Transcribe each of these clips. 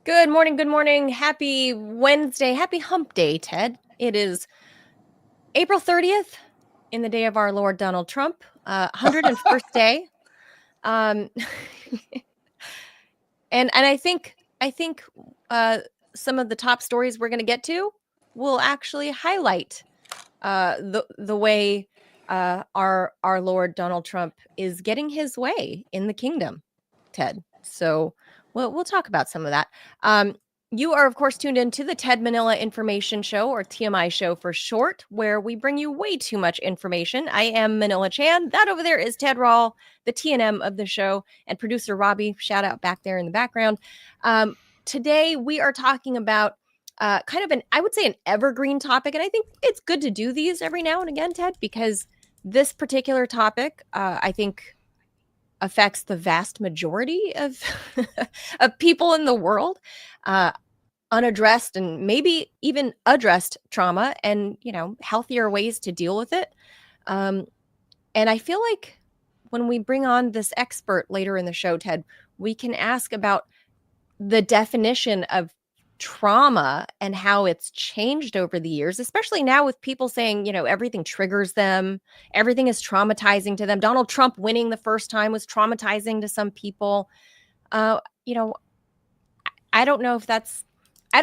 Good morning. Good morning. Happy Wednesday. Happy hump day, Ted. It is April 30th in the day of our Lord Donald Trump, 101st day. Um, and I think some of the top stories we're going to get to will actually highlight the way our Lord Donald Trump is getting his way in the kingdom, Ted. So we'll talk about some of that. You are, of course, tuned into the Ted Manila Information Show, or TMI Show for short, where we bring you way too much information. I am Manila Chan. That over there is Ted Rall, the TNM of the show, and producer Robbie. Shout out back there in the background. Today, we are talking about kind of I would say an evergreen topic. And I think it's good to do these every now and again, Ted, because this particular topic, I think, affects the vast majority of of people in the world. Unaddressed and maybe even addressed trauma, and healthier ways to deal with it. And I feel like when we bring on this expert later in the show, Ted, we can ask about the definition of trauma and how it's changed over the years, especially now with people saying, everything triggers them, everything is traumatizing to them. Donald Trump winning the first time was traumatizing to some people. I don't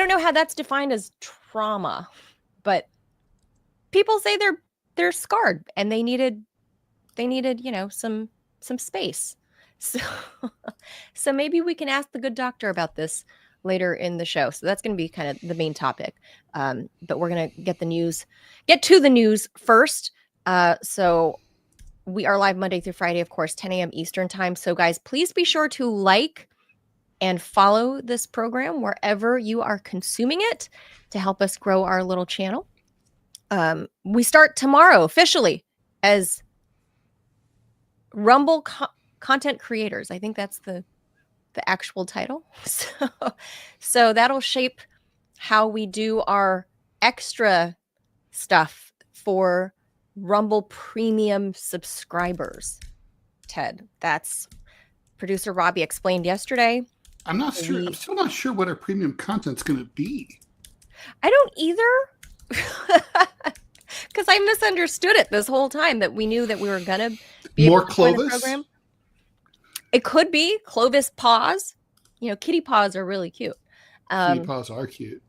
know how that's defined as trauma, but people say they're scarred and they needed some space. So maybe we can ask the good doctor about this later in the show. So that's going to be kind of the main topic. But we're going to get to the news first. So we are live Monday through Friday, of course, 10 a.m. Eastern time. So guys, please be sure to like and follow this program wherever you are consuming it to help us grow our little channel. We start tomorrow officially as Rumble content creators. I think that's the actual title. So that'll shape how we do our extra stuff for Rumble premium subscribers. Ted, that's producer Robbie explained yesterday. I'm not sure. I'm still not sure what our premium content's going to be. I don't either. Because I misunderstood it this whole time, that we knew that we were going to be more able to join the Clovis program. It could be Clovis paws. Kitty paws are really cute. Kitty paws are cute.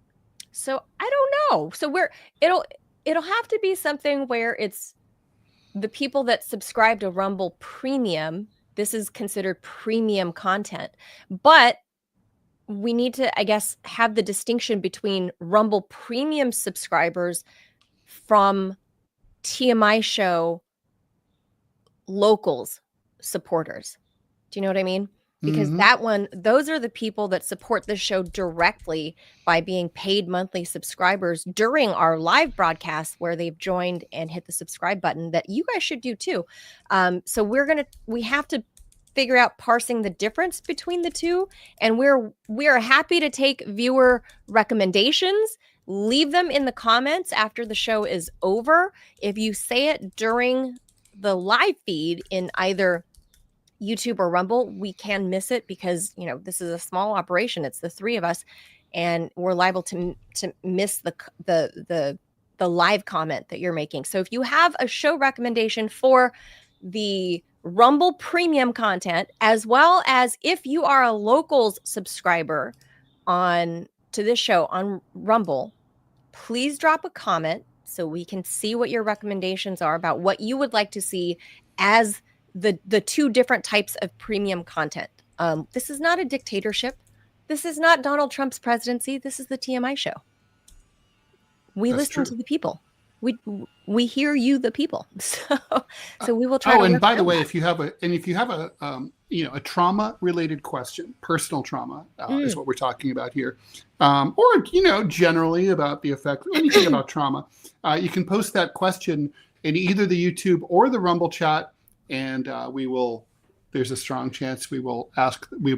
So I don't know. So it'll have to be something where it's the people that subscribe to Rumble Premium. This is considered premium content, but we need to, I guess, have the distinction between Rumble Premium subscribers from TMI Show locals supporters. Do you know what I mean? Because those are the people that support the show directly by being paid monthly subscribers during our live broadcasts, where they've joined and hit the subscribe button, that you guys should do too. So we have to figure out parsing the difference between the two. And we're happy to take viewer recommendations. Leave them in the comments after the show is over. If you say it during the live feed in either YouTube or Rumble, we can miss it because this is a small operation. It's the three of us, and we're liable to miss the live comment that you're making. So if you have a show recommendation for the Rumble premium content, as well as if you are a locals subscriber to this show on Rumble, please drop a comment so we can see what your recommendations are about what you would like to see as the two different types of premium content. This is not a dictatorship. This is not Donald Trump's presidency. This is the TMI Show. We listen to the people. We hear you, the people. So we will try. Oh, and by the way, if you have a trauma related question, personal trauma is what we're talking about here, or generally about the effect, anything about trauma, you can post that question in either the YouTube or the Rumble chat, and there's a strong chance we'll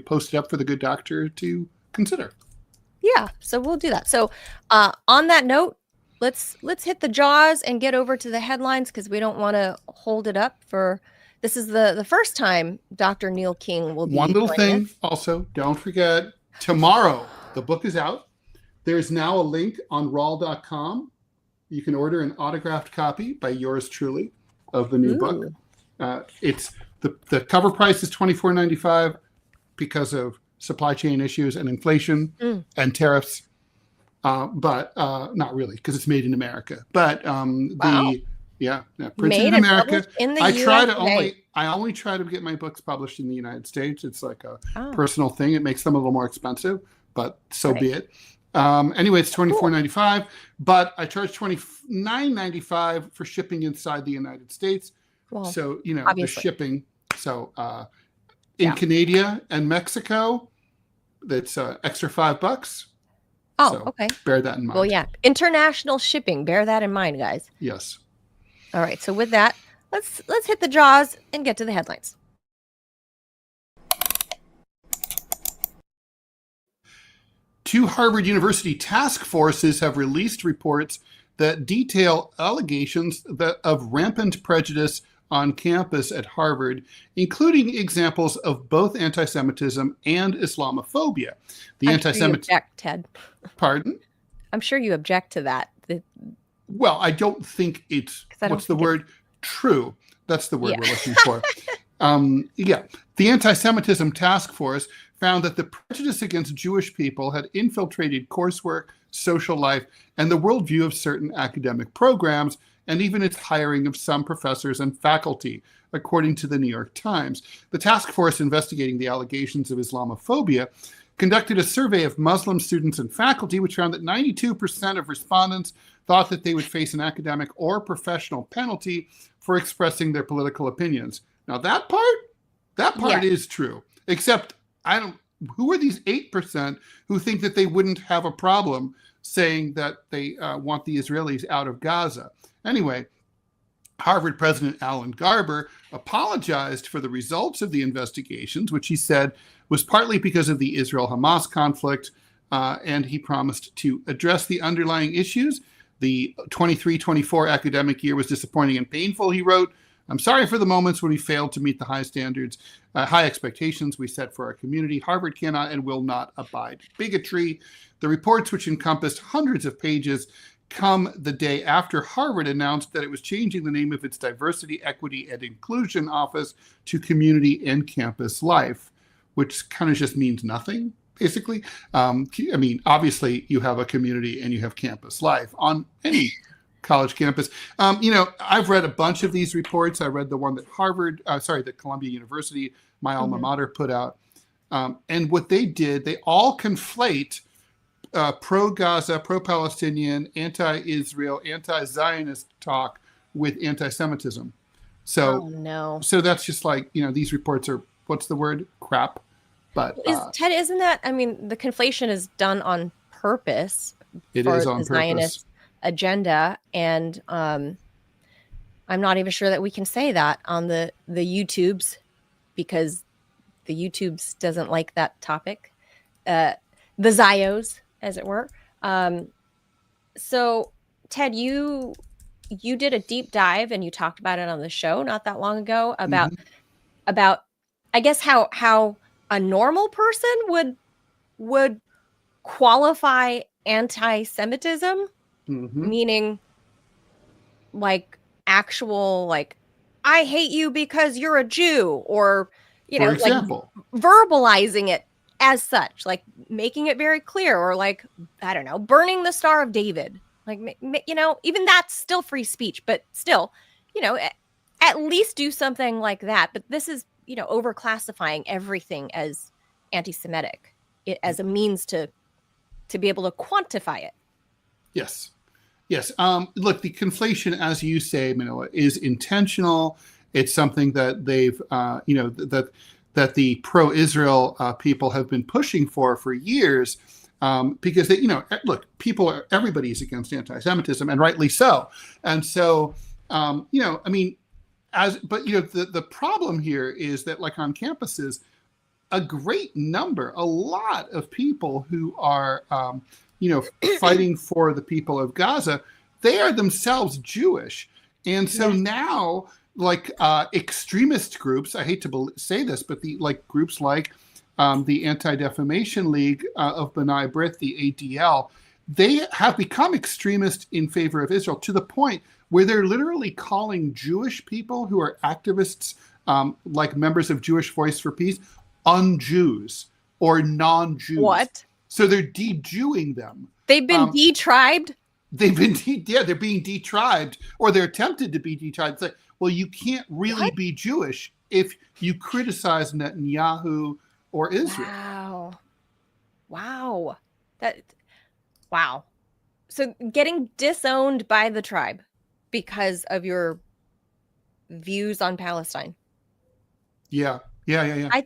post it up for the good doctor to consider. Yeah, so we'll do that. So on that note, let's hit the jaws and get over to the headlines, because we don't want to hold it up for. This is the first time Dr. Neal King will be. One little thing, also, don't forget, tomorrow The book is out. There's now a link on Rall.com. You can order an autographed copy by yours truly of the new book. It's the cover price is $24.95 because of supply chain issues and inflation and tariffs. But not really, because it's made in America. But printed Made in and America. published in the I only try to get my books published in the United States. It's like a personal thing. It makes them a little more expensive, but so be it. Anyway, it's $24.95, but I charge $29.95 for shipping inside the United States. Well, so the shipping. So in Canada and Mexico, that's extra $5. Oh, so okay. Bear that in mind. Well, yeah, international shipping. Bear that in mind, guys. Yes. All right. So with that, let's hit the jaws and get to the headlines. Two Harvard University task forces have released reports that detail allegations of rampant prejudice on campus at Harvard, including examples of both anti-Semitism and Islamophobia. Object, Ted. Pardon? I'm sure you object to that. Well, I don't think it's, true. That's the word we're looking for. The Anti-Semitism Task Force found that the prejudice against Jewish people had infiltrated coursework, social life, and the worldview of certain academic programs, and even its hiring of some professors and faculty, according to the New York Times. The task force investigating the allegations of Islamophobia conducted a survey of Muslim students and faculty, which found that 92% of respondents thought that they would face an academic or professional penalty for expressing their political opinions. Now that part is true, except who are these 8% who think that they wouldn't have a problem saying that they want the Israelis out of Gaza? Anyway, Harvard President Alan Garber apologized for the results of the investigations, which he said was partly because of the Israel-Hamas conflict, and he promised to address the underlying issues. The 23-24 academic year was disappointing and painful, he wrote. I'm sorry for the moments when we failed to meet the high standards, high expectations we set for our community. Harvard cannot and will not abide bigotry. The reports, which encompassed hundreds of pages, come the day after Harvard announced that it was changing the name of its Diversity, Equity, and Inclusion Office to Community and Campus Life, which kind of just means nothing, basically. Obviously, you have a community and you have campus life on any college campus. I've read a bunch of these reports. I read the one that that Columbia University, my alma mater, put out. And what they did, they all conflate pro-Gaza, pro-Palestinian, anti-Israel, anti-Zionist talk with anti-Semitism. So that's just like, these reports are, what's the word? Crap. But Ted, isn't that, the conflation is done on purpose. It is on purpose. Zionist agenda, and I'm not even sure that we can say that on the YouTubes, because the YouTubes doesn't like that topic. The Zios, as it were. So Ted, you did a deep dive and you talked about it on the show not that long ago about I guess how a normal person would qualify anti-Semitism, meaning like actual, like, I hate you because you're a Jew, or for example, like verbalizing it as such, like making it very clear, or like, I don't know, burning the Star of David. Like, even that's still free speech, but still, at least do something like that. But this is, overclassifying everything as anti-Semitic, as a means to be able to quantify it. Yes. Look, the conflation, as you say, Manila, is intentional. It's something that they've, that the pro-Israel people have been pushing for years, because they, look, everybody's against anti-Semitism, and rightly so. And so, the problem here is that, like, on campuses, a lot of people who are, fighting for the people of Gaza, they are themselves Jewish. And so now, like, extremist groups, I hate to say this, but groups like the Anti-Defamation League of B'nai B'rith, the ADL, they have become extremist in favor of Israel to the point where they're literally calling Jewish people who are activists, like members of Jewish Voice for Peace, un-Jews or non-Jews. What? So they're de-Jewing them. They've been detribed? They're being detribed, or they're attempted to be detribed. It's like, well, you can't really be Jewish if you criticize Netanyahu or Israel. Wow. Wow. So getting disowned by the tribe because of your views on Palestine. Yeah. I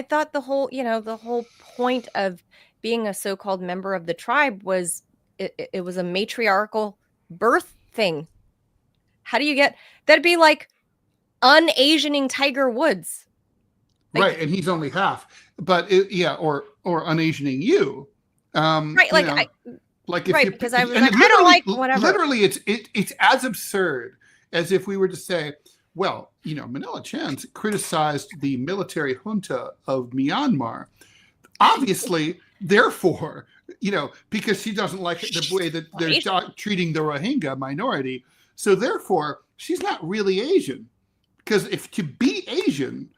thought the whole point of being a so-called member of the tribe was it was a matriarchal birth thing. How do you get that'd be like un-Asianing Tiger Woods. Like, right, and he's only half. But or un-Asianing you. Right, like because I was like, I don't like whatever. Literally, it's as absurd as if we were to say, well, Manila Chand criticized the military junta of Myanmar. Obviously, therefore, because she doesn't like the way that they're treating the Rohingya minority. So therefore, she's not really Asian. Because if to be Asian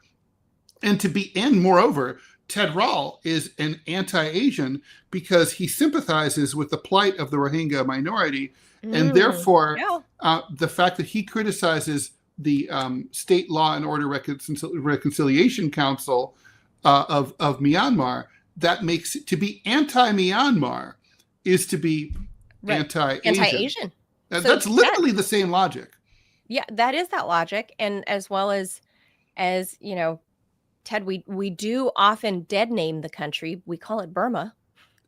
and moreover, Ted Rall is an anti-Asian because he sympathizes with the plight of the Rohingya minority. And therefore, the fact that he criticizes the State Law and Order Reconciliation Council of Myanmar, that makes it to be anti-Myanmar is to be anti-Asian. That's literally the same logic. Yeah, that is that logic. And as well as Ted, we do often dead name the country. We call it Burma.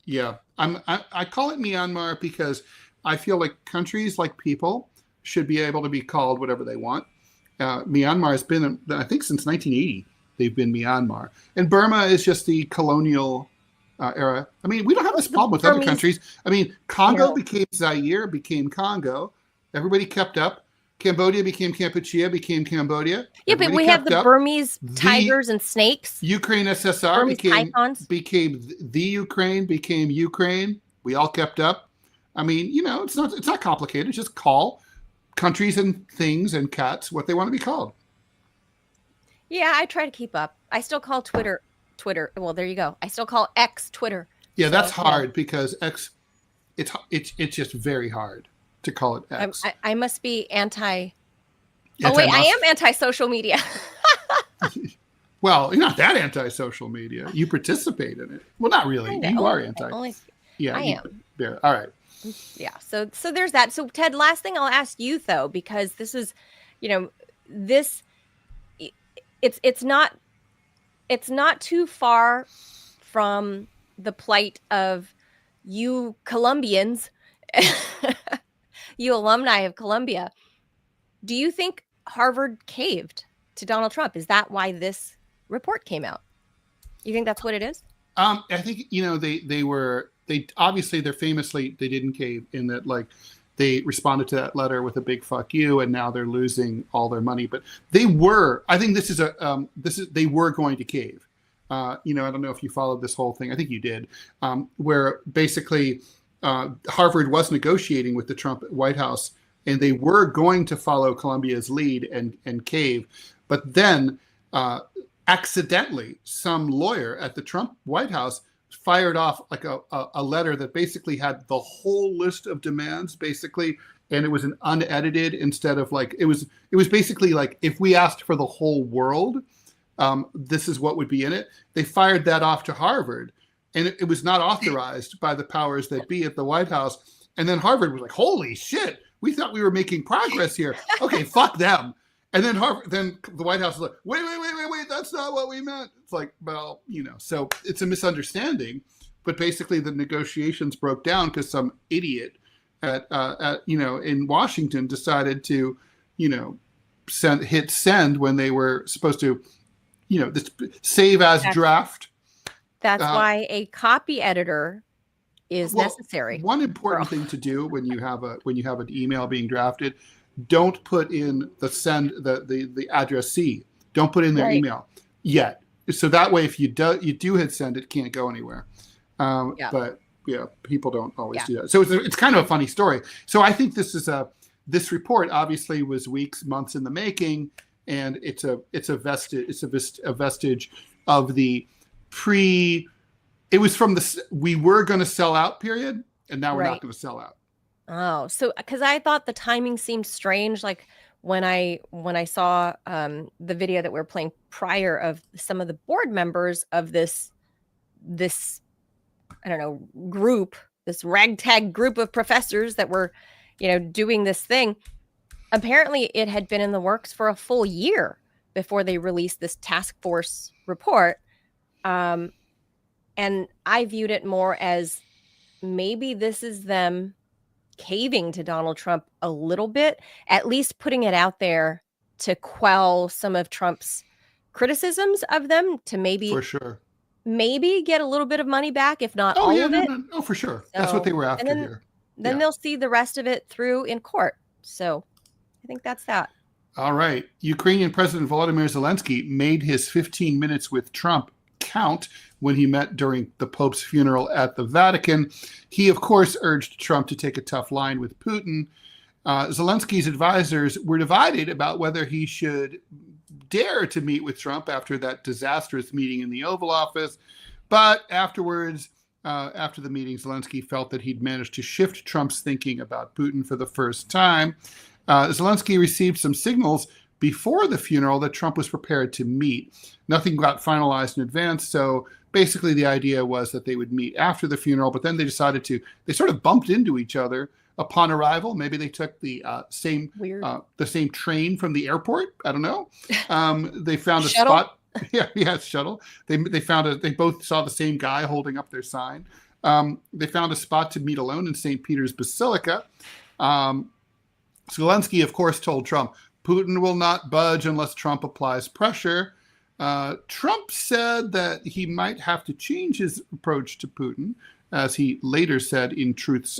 Yeah, I call it Myanmar because I feel like countries, like people, should be able to be called whatever they want. Myanmar has been, I think, since 1980, they've been Myanmar. And Burma is just the colonial era. I mean, we don't have this problem with other countries. I mean, Congo became Zaire, became Congo. Everybody kept up. Cambodia became Kampuchea, became Cambodia. Yeah, but we have the Burmese tigers and snakes. Ukraine SSR became the Ukraine, became Ukraine. We all kept up. I mean, it's not complicated. Just call countries and things and cats what they want to be called. Yeah, I try to keep up. I still call Twitter. Well, there you go. I still call X Twitter. Yeah, that's hard because X, it's just very hard to call it X. I must be anti. Oh wait, I am anti-social media. Well, you're not that anti-social media. You participate in it. Well, not really. You are anti. I am. All right. Yeah. So there's that. So Ted, last thing I'll ask you though, because this is, it's not too far from the plight of you Colombians, you alumni of Columbia. Do you think Harvard caved to Donald Trump? Is that why this report came out? You think that's what it is? I think, they obviously they didn't cave in that, like, they responded to that letter with a big fuck you, and now they're losing all their money. But they were going to cave. I don't know if you followed this whole thing. I think you did, where basically Harvard was negotiating with the Trump White House, and they were going to follow Columbia's lead and cave. But then accidentally, some lawyer at the Trump White House fired off like a letter that basically had the whole list of demands, basically, and it was an unedited instead of like, it was basically like, if we asked for the whole world, this is what would be in it. They fired that off to Harvard, and it was not authorized by the powers that be at the White House. And then Harvard was like, holy shit, we thought we were making progress here. Okay, fuck them. And then the White House was like, wait, that's not what we meant. It's like, well, so it's a misunderstanding. But basically the negotiations broke down because some idiot at in Washington decided to, hit send when they were supposed to, this save as draft. That's why a copy editor is necessary. One important thing to do when you have an email being drafted, don't put in the addressee. Don't put in their email yet. So that way, if you do hit send, it can't go anywhere. But yeah, people don't always do that. So it's kind of a funny story. So I think this report obviously was weeks, months in the making, and it's a vestige of the it was from we were going to sell out period, and now we're not going to sell out. Oh, so because I thought the timing seemed strange, like when I saw the video that we were playing prior of some of the board members of this I don't know group, this ragtag group of professors that were, doing this thing. Apparently, it had been in the works for a full year before they released this task force report. And I viewed it more as maybe this is them caving to Donald Trump a little bit, at least putting it out there to quell some of Trump's criticisms of them, to maybe for sure get a little bit of money back, if not all of it. No, for sure. So, that's what they were after here. Then they'll see the rest of it through in court. So I think that's that. All right. Ukrainian President Volodymyr Zelensky made his 15 minutes with Trump count when he met during the Pope's funeral at the Vatican. He, of course, urged Trump to take a tough line with Putin. Zelensky's advisors were divided about whether he should dare to meet with Trump after that disastrous meeting in the Oval Office. But afterwards, after the meeting, Zelensky felt that he'd managed to shift Trump's thinking about Putin for the first time. Zelensky received some signals before the funeral that Trump was prepared to meet. Nothing got finalized in advance, so basically the idea was that they would meet after the funeral, but then they sort of bumped into each other upon arrival. Maybe they took the same train from the airport. I don't know. They found a shuttle? Spot. Yeah, shuttle. They both saw the same guy holding up their sign. They found a spot to meet alone in St. Peter's Basilica. Zelensky, of course, told Trump, Putin will not budge unless Trump applies pressure. Trump said that he might have to change his approach to Putin, as he later said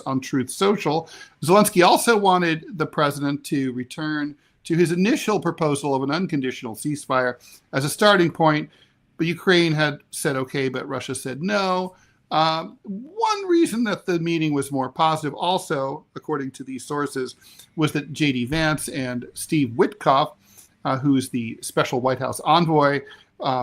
on Truth Social. Zelensky also wanted the president to return to his initial proposal of an unconditional ceasefire as a starting point, but Ukraine had said okay, but Russia said no. One reason that the meeting was more positive also, according to these sources, was that J.D. Vance and Steve Witkoff, who's the special White House envoy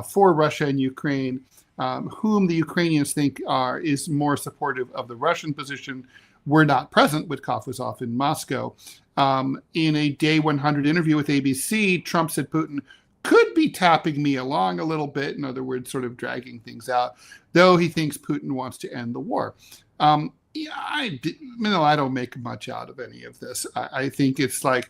for Russia and Ukraine, whom the Ukrainians think is more supportive of the Russian position, were not present. Witkoff was off in Moscow. In a Day 100 interview with ABC, Trump said Putin could be tapping me along a little bit, in other words, sort of dragging things out, though he thinks Putin wants to end the war. I don't make much out of any of this. I think it's like,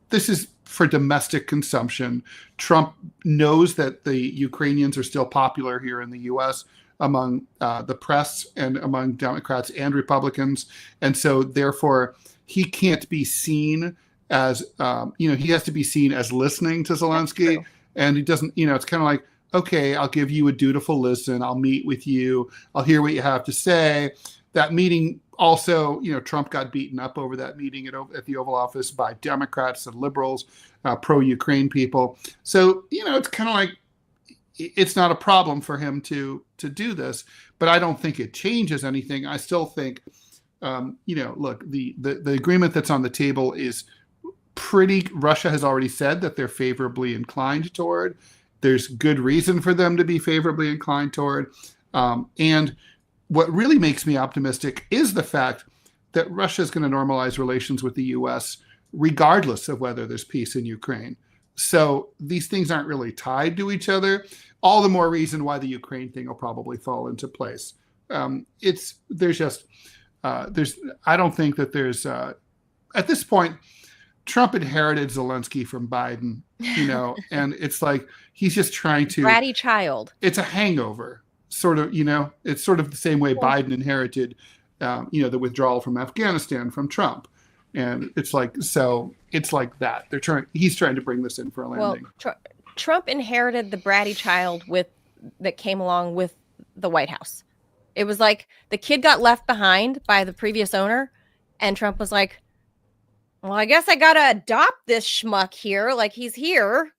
this is for domestic consumption. Trump knows that the Ukrainians are still popular here in the U.S. among the press and among Democrats and Republicans. And so therefore, he can't be seen as, he has to be seen as listening to Zelensky. And he doesn't, it's kind of like, okay, I'll give you a dutiful listen. I'll meet with you. I'll hear what you have to say. That meeting also, Trump got beaten up over that meeting at the Oval Office by Democrats and liberals, pro-Ukraine people. So, it's kind of like, it's not a problem for him to do this, but I don't think it changes anything. I still think, look, the agreement that's on the table is Russia has already said that they're favorably inclined toward. There's good reason for them to be favorably inclined toward. And what really makes me optimistic is the fact that Russia is going to normalize relations with the U.S. regardless of whether there's peace in Ukraine. So these things aren't really tied to each other. All the more reason why the Ukraine thing will probably fall into place. I don't think that there's, at this point, Trump inherited Zelensky from Biden, and it's like he's just trying to bratty child. It's a hangover, sort of. It's sort of the same way Biden inherited, the withdrawal from Afghanistan from Trump, and it's like that. He's trying to bring this in for a landing. Well, Trump inherited the bratty child that came along with the White House. It was like the kid got left behind by the previous owner, and Trump was like, well, I guess I got to adopt this schmuck here. Like, he's here.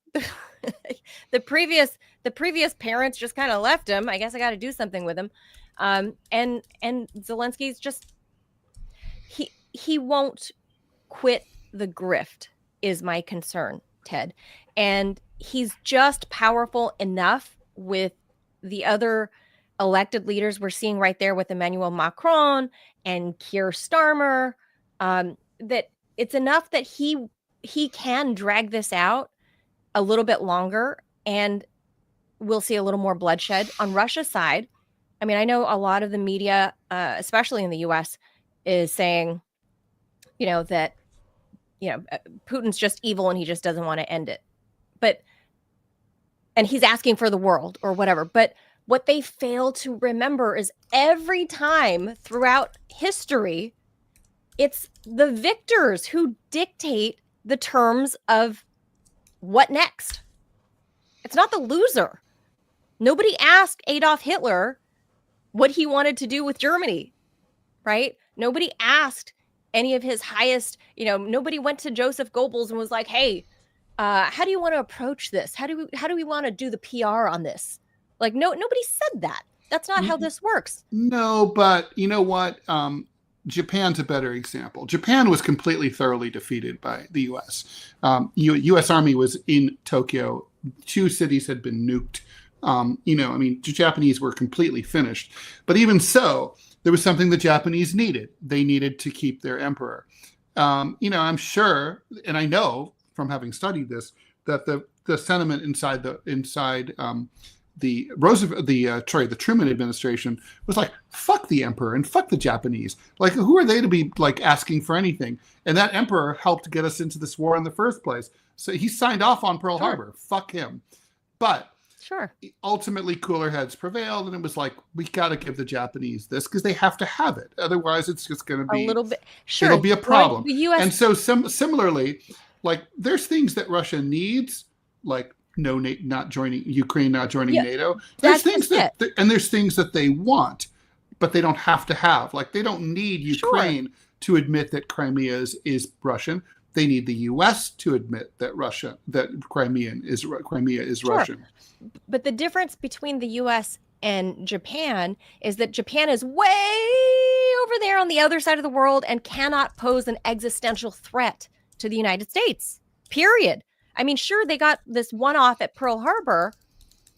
the previous parents just kind of left him. I guess I got to do something with him. And Zelensky's just he won't quit the grift is my concern, Ted. And he's just powerful enough with the other elected leaders we're seeing right there with Emmanuel Macron and Keir Starmer, that it's enough that he can drag this out a little bit longer, and we'll see a little more bloodshed on Russia's side. I mean, I know a lot of the media, especially in the US, is saying, that, Putin's just evil and he just doesn't want to end it. And he's asking for the world or whatever. But what they fail to remember is every time throughout history, it's the victors who dictate the terms of what next. It's not the loser. Nobody asked Adolf Hitler what he wanted to do with Germany, right? Nobody asked any of his highest, nobody went to Joseph Goebbels and was like, hey, how do you want to approach this? How do we want to do the PR on this? Like, nobody said that. That's not how this works. No, but you know what? Japan's a better example. Japan was completely thoroughly defeated by the U.S. U.S. Army was in Tokyo. 2 cities had been nuked. The Japanese were completely finished. But even so, there was something the Japanese needed. They needed to keep their emperor. I'm sure, and I know from having studied this, that the sentiment inside the Truman administration was like, fuck the emperor and fuck the Japanese. Like, who are they to be like asking for anything? And that emperor helped get us into this war in the first place. So he signed off on Pearl Harbor. Fuck him. But ultimately cooler heads prevailed, and it was like, we got to give the Japanese this because they have to have it. Otherwise, it's just going to be a little bit. Sure, it'll be a problem. The US... And so similarly, like there's things that Russia needs, like Ukraine not joining NATO. There's things there's things that they want, but they don't have to have. Like they don't need Ukraine to admit that Crimea is Russian. They need the U.S. to admit that Crimea is Russian. But the difference between the U.S. and Japan is that Japan is way over there on the other side of the world and cannot pose an existential threat to the United States, period. I mean, sure, they got this one-off at Pearl Harbor,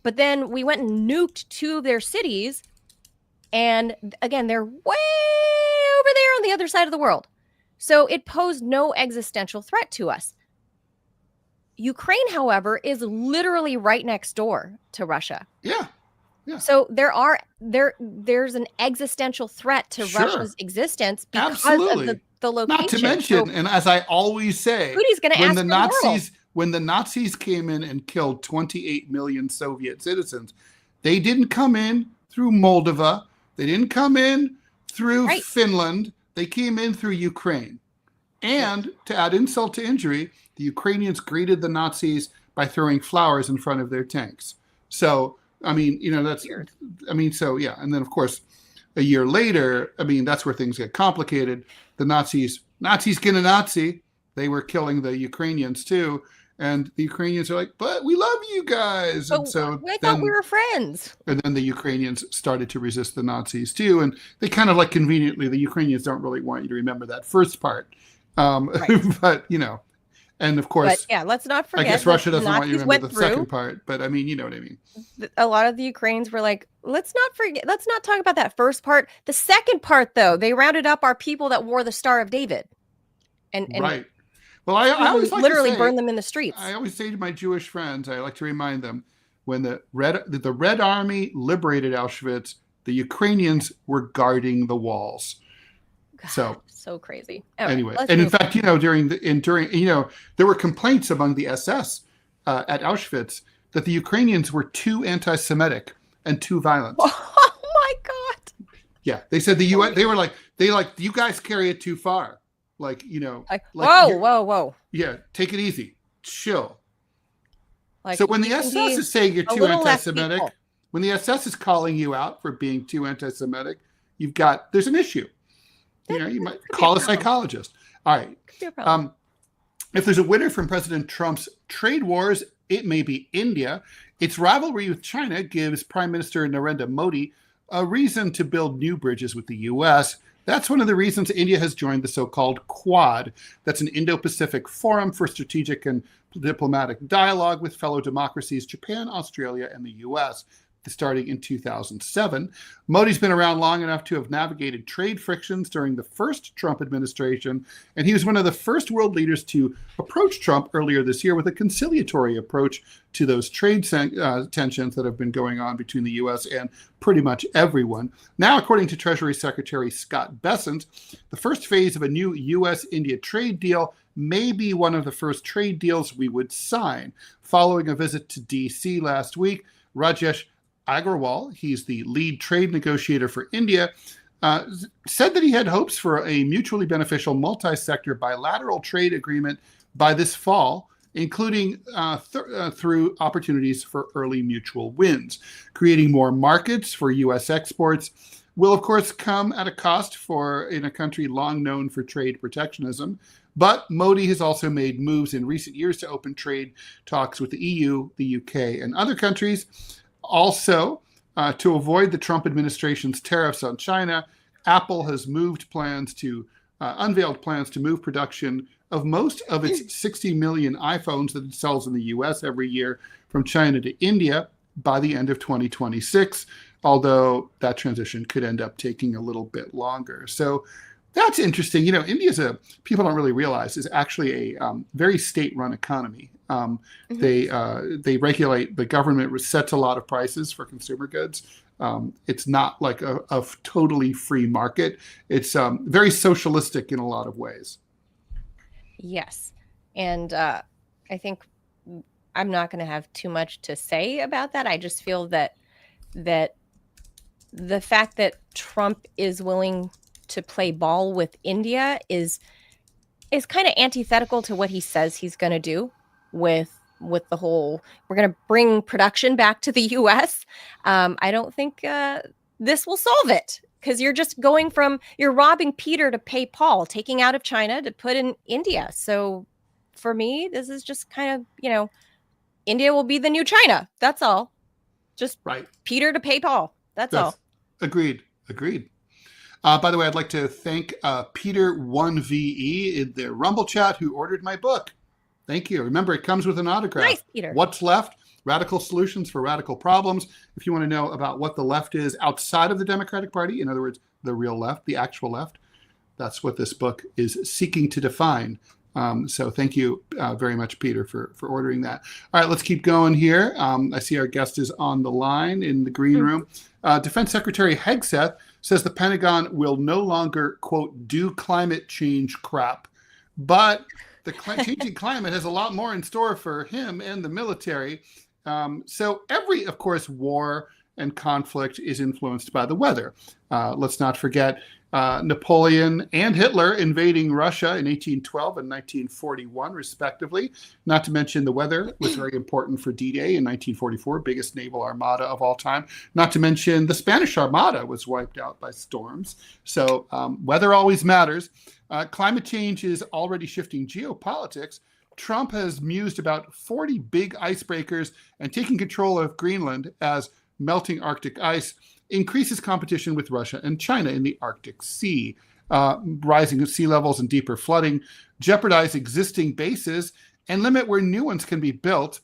but then we went and nuked 2 of their cities. And again, they're way over there on the other side of the world. So it posed no existential threat to us. Ukraine, however, is literally right next door to Russia. Yeah. So there's an existential threat to Russia's existence because of the location. Not to mention, and as I always say, Putin's going to ask the world. When the Nazis came in and killed 28 million Soviet citizens, they didn't come in through Moldova. They didn't come in through Finland. They came in through Ukraine. And to add insult to injury, the Ukrainians greeted the Nazis by throwing flowers in front of their tanks. So, that's weird. And then, of course, a year later, that's where things get complicated. The Nazis get a Nazi. They were killing the Ukrainians too. And the Ukrainians are like, but we love you guys. But and so I thought we were friends. And then the Ukrainians started to resist the Nazis too. And they kind of conveniently, the Ukrainians don't really want you to remember that first part. But, and of course, let's not forget. I guess Russia doesn't want you to remember the second part, but you know what I mean? A lot of the Ukrainians were like, let's not talk about that first part. The second part, though, they rounded up our people that wore the Star of David. And right. Well, I always literally burn them in the streets. I always say to my Jewish friends, I like to remind them, when the Red Army liberated Auschwitz, the Ukrainians were guarding the walls. God, so crazy. Anyway, and in fact, during there were complaints among the SS at Auschwitz that the Ukrainians were too anti-Semitic and too violent. Oh my God! Yeah, they said the UN. They were like, you guys carry it too far. Whoa. Yeah, take it easy, chill. So when the SS is saying you're too anti-Semitic, when the SS is calling you out for being too anti-Semitic, there's an issue. You might call a psychologist. All right. Could be a problem. If there's a winner from President Trump's trade wars, it may be India. Its rivalry with China gives Prime Minister Narendra Modi a reason to build new bridges with the U.S. That's one of the reasons India has joined the so-called Quad. That's an Indo-Pacific forum for strategic and diplomatic dialogue with fellow democracies, Japan, Australia, and the U.S., starting in 2007. Modi's been around long enough to have navigated trade frictions during the first Trump administration, and he was one of the first world leaders to approach Trump earlier this year with a conciliatory approach to those trade tensions that have been going on between the U.S. and pretty much everyone. Now, according to Treasury Secretary Scott Bessent, the first phase of a new U.S.-India trade deal may be one of the first trade deals we would sign. Following a visit to D.C. last week, Rajesh Agrawal, he's the lead trade negotiator for India, said that he had hopes for a mutually beneficial multi-sector bilateral trade agreement by this fall, including through opportunities for early mutual wins. Creating more markets for U.S. exports will, of course, come at a cost in a country long known for trade protectionism. But Modi has also made moves in recent years to open trade talks with the EU, the UK, and other countries. Also, to avoid the Trump administration's tariffs on China, Apple has unveiled plans to move production of most of its 60 million iPhones that it sells in the U.S. every year from China to India by the end of 2026, although that transition could end up taking a little bit longer. So that's interesting. India people don't really realize, is actually a very state-run economy. They regulate, the government sets a lot of prices for consumer goods. It's not like a totally free market. It's very socialistic in a lot of ways. Yes. And I think I'm not going to have too much to say about that. I just feel that the fact that Trump is willing to play ball with India is kind of antithetical to what he says he's going to do with the whole, we're going to bring production back to the US. I don't think this will solve it, because you're just you're robbing Peter to pay Paul, taking out of China to put in India. So for me, this is just kind of, India will be the new China. That's all. Just right. Peter to pay Paul. That's all. Agreed. By the way, I'd like to thank Peter1VE in the Rumble chat who ordered my book. Thank you. Remember, it comes with an autograph. Nice, Peter. What's Left? Radical Solutions for Radical Problems. If you want to know about what the left is outside of the Democratic Party, in other words, the real left, the actual left, that's what this book is seeking to define. So thank you very much, Peter, for ordering that. All right, let's keep going here. I see our guest is on the line in the green room. Defense Secretary Hegseth says the Pentagon will no longer, quote, do climate change crap. But the changing climate has a lot more in store for him and the military. So every, of course, war and conflict is influenced by the weather. Let's not forget Napoleon and Hitler invading Russia in 1812 and 1941, respectively. Not to mention the weather was very important for D-Day in 1944, biggest naval armada of all time. Not to mention the Spanish Armada was wiped out by storms. So weather always matters. Climate change is already shifting geopolitics. Trump has mused about 40 big icebreakers and taking control of Greenland as melting Arctic ice increases competition with Russia and China in the Arctic Sea. Rising sea levels and deeper flooding jeopardize existing bases and limit where new ones can be built.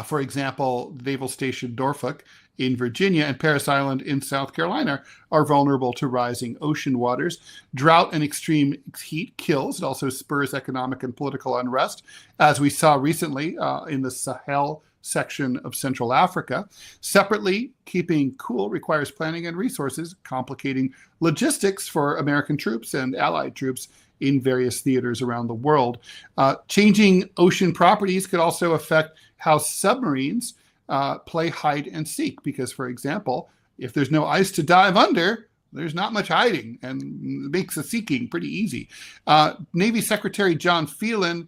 For example, Naval Station Norfolk in Virginia and Parris Island in South Carolina are vulnerable to rising ocean waters. Drought and extreme heat kills. It also spurs economic and political unrest, as we saw recently in the Sahel section of Central Africa. Separately, keeping cool requires planning and resources, complicating logistics for American troops and allied troops in various theaters around the world. Changing ocean properties could also affect how submarines play hide and seek, because, for example, if there's no ice to dive under, there's not much hiding, and it makes the seeking pretty easy. Navy Secretary John Phelan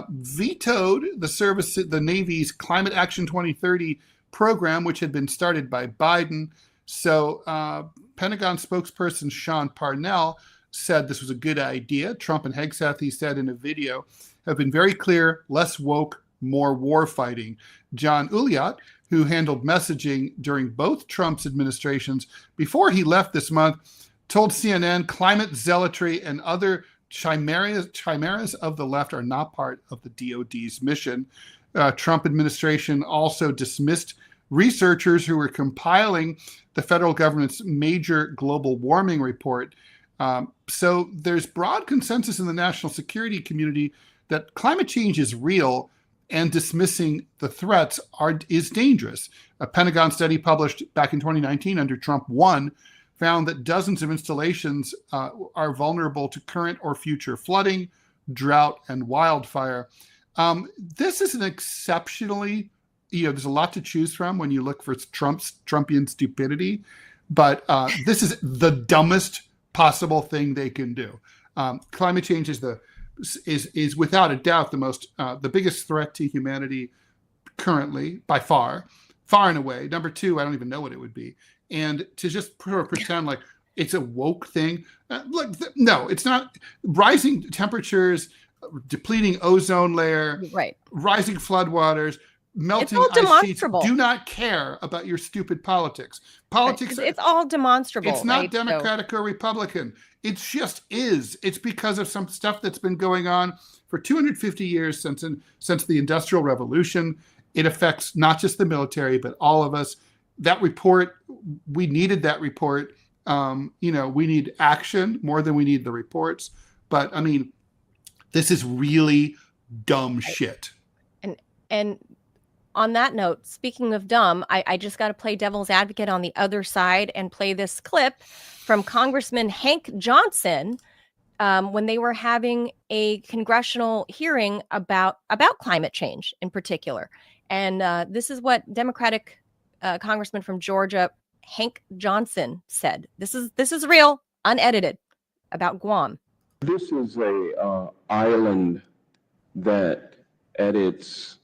vetoed the Navy's Climate Action 2030 program, which had been started by Biden. So Pentagon spokesperson Sean Parnell said this was a good idea. Trump and Hegseth, he said in a video, have been very clear, less woke, more war fighting. John Uliot, who handled messaging during both Trump's administrations before he left this month, told CNN climate zealotry and other chimeras of the left are not part of the DOD's mission. Trump administration also dismissed researchers who were compiling the federal government's major global warming report. So there's broad consensus in the national security community that climate change is real, and dismissing the threats is dangerous. A Pentagon study published back in 2019 under Trump 1 found that dozens of installations are vulnerable to current or future flooding, drought, and wildfire. This is an exceptionally, there's a lot to choose from when you look for Trumpian stupidity, but this is the dumbest possible thing they can do. Climate change is without a doubt the biggest threat to humanity currently by far and away. Number two, I don't even know what it would be. And to just pretend like it's a woke thing. No, it's not. Rising temperatures, depleting ozone layer, right? Rising floodwaters, melting ice sheets do not care about your stupid politics. Politics, it's all demonstrable. It's not Democratic or Republican. It just is. It's because of some stuff that's been going on for 250 years since the Industrial Revolution. It affects not just the military, but all of us. That report, we needed that report. We need action more than we need the reports. But I mean, this is really dumb shit. And on that note, speaking of dumb, I just got to play devil's advocate on the other side and play this clip from Congressman Hank Johnson when they were having a congressional hearing about climate change in particular. And this is what Democratic Congressman from Georgia, Hank Johnson, said. This is real, unedited, about Guam. This is a island that at its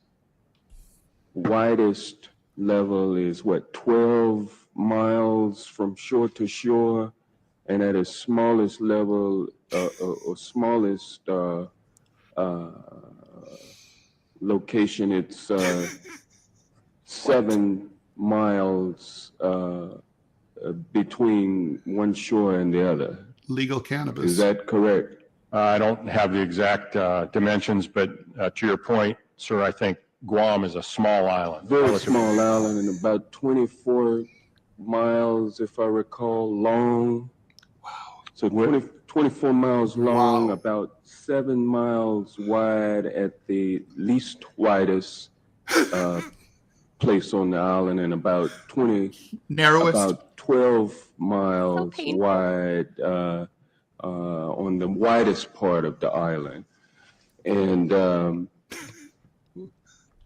widest level is 12 miles from shore to shore, and at its smallest level or smallest location, it's 7 miles between one shore and the other. Legal cannabis. Is that correct? I don't have the exact dimensions, but to your point, sir, I think Guam is a small island. Very small island, and about 24 miles, if I recall, long. Wow. So 24 miles long, wow. About 7 miles wide at the least widest place on the island, and about 12 miles wide on the widest part of the island. And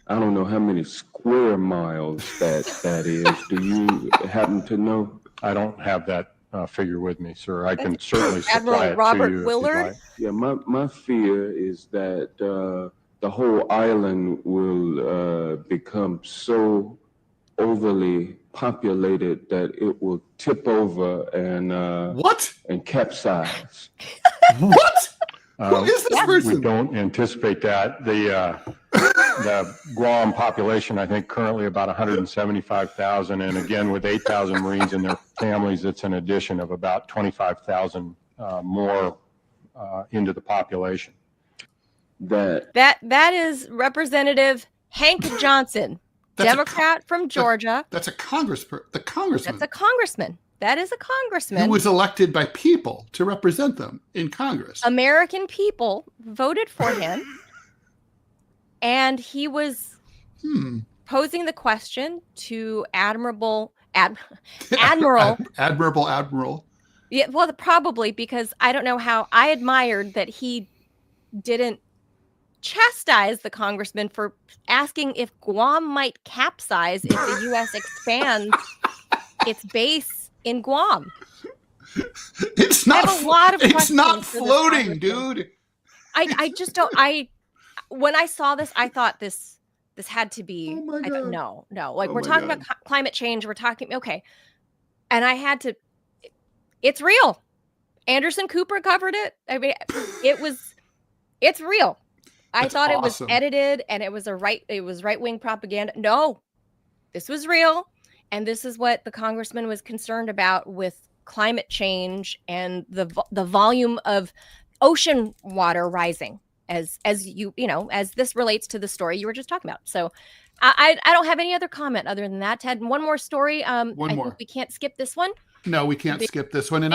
I don't know how many square miles that is. Do you happen to know? I don't have that figure with me, sir. I can certainly supply Admiral it Robert to you. Willard? Yeah, my fear is that the whole island will become so overly populated that it will tip over and what? And capsize. What? Who is this person? We don't anticipate that. The Guam population, I think, currently about 175,000, and again, with 8,000 Marines and their families, it's an addition of about 25,000 more into the population. That is Representative Hank Johnson, Democrat from Georgia. That's a congressman. That's a congressman. That is a congressman who was elected by people to represent them in Congress. American people voted for him, and he was posing the question to Admiral. Yeah, well, probably because I don't know how. I admired that he didn't chastise the congressman for asking if Guam might capsize if the U.S. expands its base in Guam. It's not. It's not floating, dude. I just don't. When I saw this, I thought this had to be. Oh my God. I thought, no. Like, we're talking about climate change. We're talking okay, and I had to. It's real. Anderson Cooper covered it. I mean, it's real. I That's thought it was awesome. edited and it was right-wing propaganda. No, this was real. And this is what the congressman was concerned about with climate change and the volume of ocean water rising as this relates to the story you were just talking about. So I don't have any other comment other than that. Ted, one more story. One I more. think we can't skip this one. No, we can't skip this one. And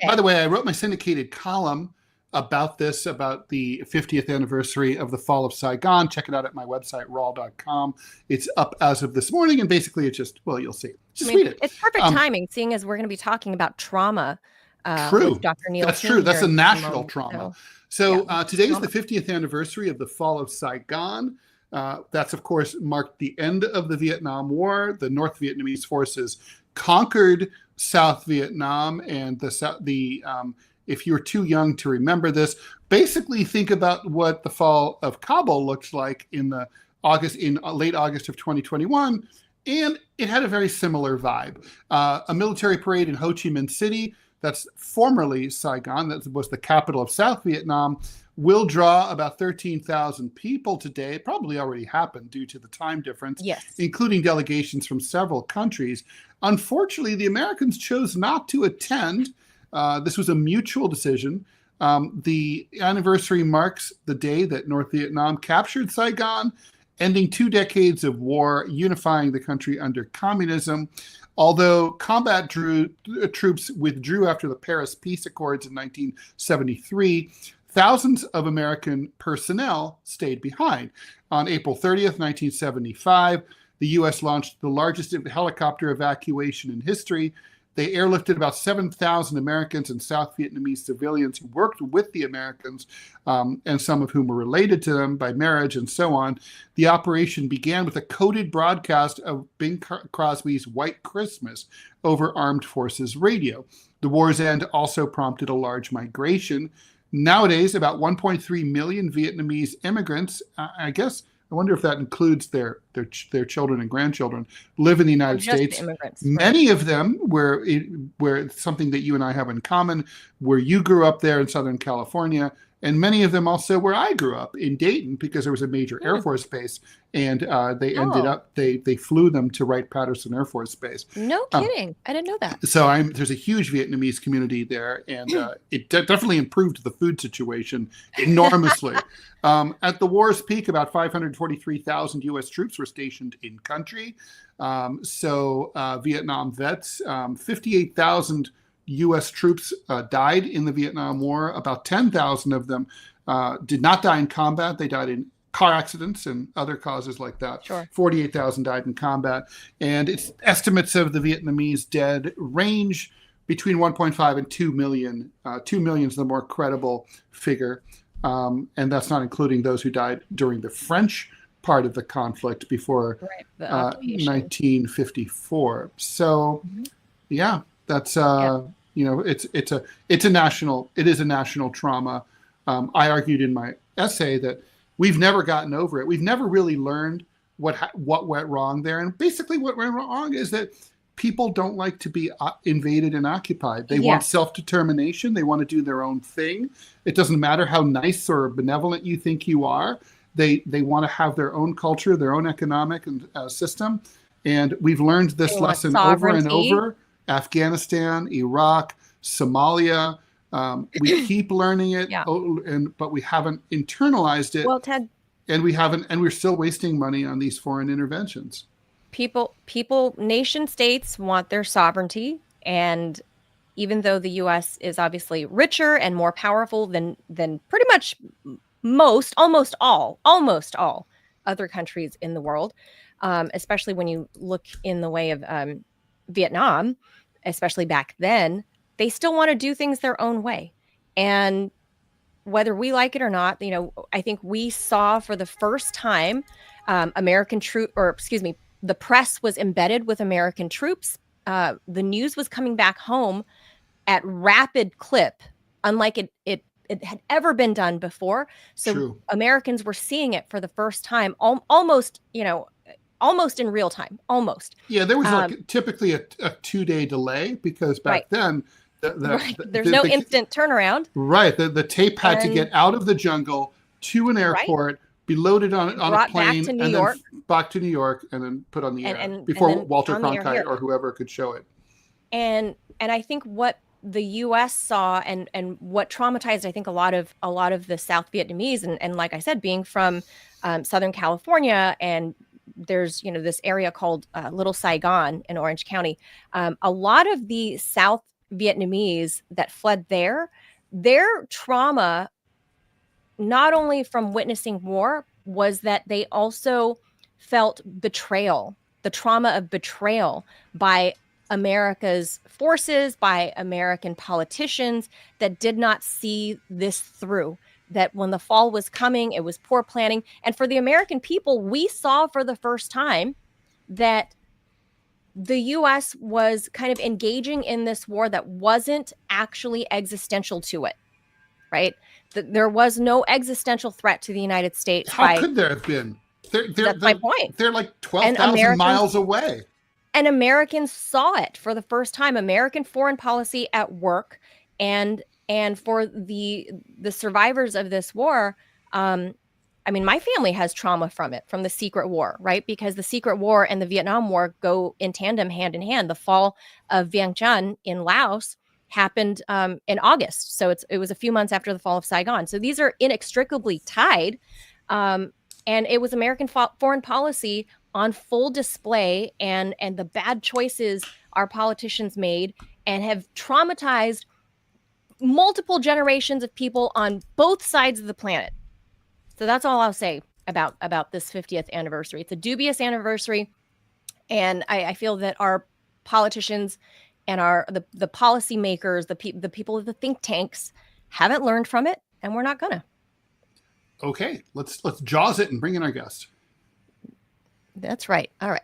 by the way, I wrote my syndicated column about the 50th anniversary of the fall of Saigon. Check it out at my website, rall.com. It's up as of this morning. And basically it's just, well, you'll see. Just read it. It's perfect timing, seeing as we're going to be talking about trauma. True. With Dr. Neal That's King true. That's here a in national moment. trauma. So today is the 50th anniversary of the fall of Saigon. That's, of course, marked the end of the Vietnam War. The North Vietnamese forces conquered South Vietnam, and if you're too young to remember this, basically think about what the fall of Kabul looked like in late August of 2021, and it had a very similar vibe. A military parade in Ho Chi Minh City, that's formerly Saigon, that was the capital of South Vietnam, will draw about 13,000 people today. It probably already happened due to the time difference, including delegations from several countries. Unfortunately, the Americans chose not to attend. This was a mutual decision. The anniversary marks the day that North Vietnam captured Saigon, ending 2 decades of war, unifying the country under communism. Although combat troops withdrew after the Paris Peace Accords in 1973, thousands of American personnel stayed behind. On April 30th, 1975, the U.S. launched the largest helicopter evacuation in history. They airlifted about 7,000 Americans and South Vietnamese civilians who worked with the Americans, and some of whom were related to them by marriage and so on. The operation began with a coded broadcast of Bing Crosby's White Christmas over Armed Forces radio. The war's end also prompted a large migration. Nowadays, about 1.3 million Vietnamese immigrants, I wonder if that includes their children and grandchildren, live in the United States. Many of them were something that you and I have in common, where you grew up there in Southern California, and many of them also where I grew up in Dayton, because there was a major Air Force base, and they ended up, they flew them to Wright-Patterson Air Force Base. No kidding. I didn't know that. So there's a huge Vietnamese community there, and it definitely improved the food situation enormously. At the war's peak, about 543,000 U.S. troops were stationed in country. Vietnam vets, 58,000 U.S. troops died in the Vietnam War. About 10,000 of them did not die in combat. They died in car accidents and other causes like that. 48,000 died in combat. And its estimates of the Vietnamese dead range between 1.5 and 2 million. 2 million is the more credible figure. And that's not including those who died during the French part of the conflict before 1954. So, that's it is a national trauma. I argued in my essay that we've never gotten over it. We've never really learned what went wrong there. And basically what went wrong is that people don't like to be invaded and occupied. They want self-determination. They want to do their own thing. It doesn't matter how nice or benevolent you think you are. They want to have their own culture, their own economic system. And we've learned this lesson over and over. Afghanistan, Iraq, Somalia. We keep learning it, but we haven't internalized it. Well, Ted, and we're still wasting money on these foreign interventions. Nation states want their sovereignty, and even though the U.S. is obviously richer and more powerful than pretty much almost all other countries in the world, especially when you look in the way of Vietnam, especially back then, they still want to do things their own way. And whether we like it or not, I think we saw for the first time the press was embedded with American troops. The news was coming back home at rapid clip, unlike it had ever been done before. So Americans were seeing it for the first time, almost in real time, almost. Yeah, there was typically a 2-day delay, because back then, there's no instant turnaround. Right, the tape had to get out of the jungle, to an airport, be loaded on a Brought back plane, to New and York. then back to New York, and then put on the air And before then Walter on the air Cronkite here. or whoever could show it. And I think what the U.S. saw and what traumatized, I think, a lot of the South Vietnamese, and like I said, being from Southern California, and there's this area called Little Saigon in Orange County. A lot of the South Vietnamese that fled there, their trauma, not only from witnessing war, was that they also felt betrayal, the trauma of betrayal by America's forces, by American politicians that did not see this through. That when the fall was coming, it was poor planning. And for the American people, we saw for the first time that the U.S. was kind of engaging in this war that wasn't actually existential to it, right? That there was no existential threat to the United States. How could there have been? That's my point. They're like 12,000 miles away. And Americans saw it for the first time. American foreign policy at work, and for the survivors of this war. I mean, my family has trauma from it, from the secret war, right? Because the secret war and the Vietnam War go in tandem, hand in hand. The fall of Vientiane in Laos happened in August. So it was a few months after the fall of Saigon. So these are inextricably tied. And it was American foreign policy on full display, and the bad choices our politicians made and have traumatized multiple generations of people on both sides of the planet. So that's all I'll say about this 50th anniversary. It's a dubious anniversary. And I feel that our politicians and the policymakers, the people of the think tanks haven't learned from it, and we're not gonna. Okay, let's jaws it and bring in our guest. That's right. All right.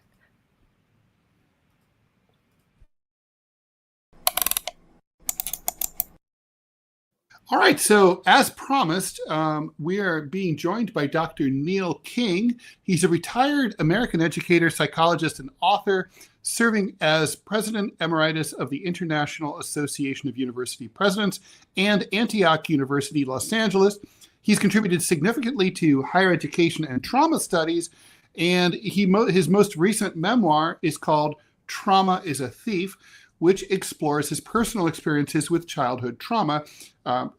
All right, so as promised, we are being joined by Dr. Neal King. He's a retired American educator, psychologist, and author, serving as President Emeritus of the International Association of University Presidents and Antioch University, Los Angeles. He's contributed significantly to higher education and trauma studies, and his most recent memoir is called Trauma is a Thief, which explores his personal experiences with childhood trauma,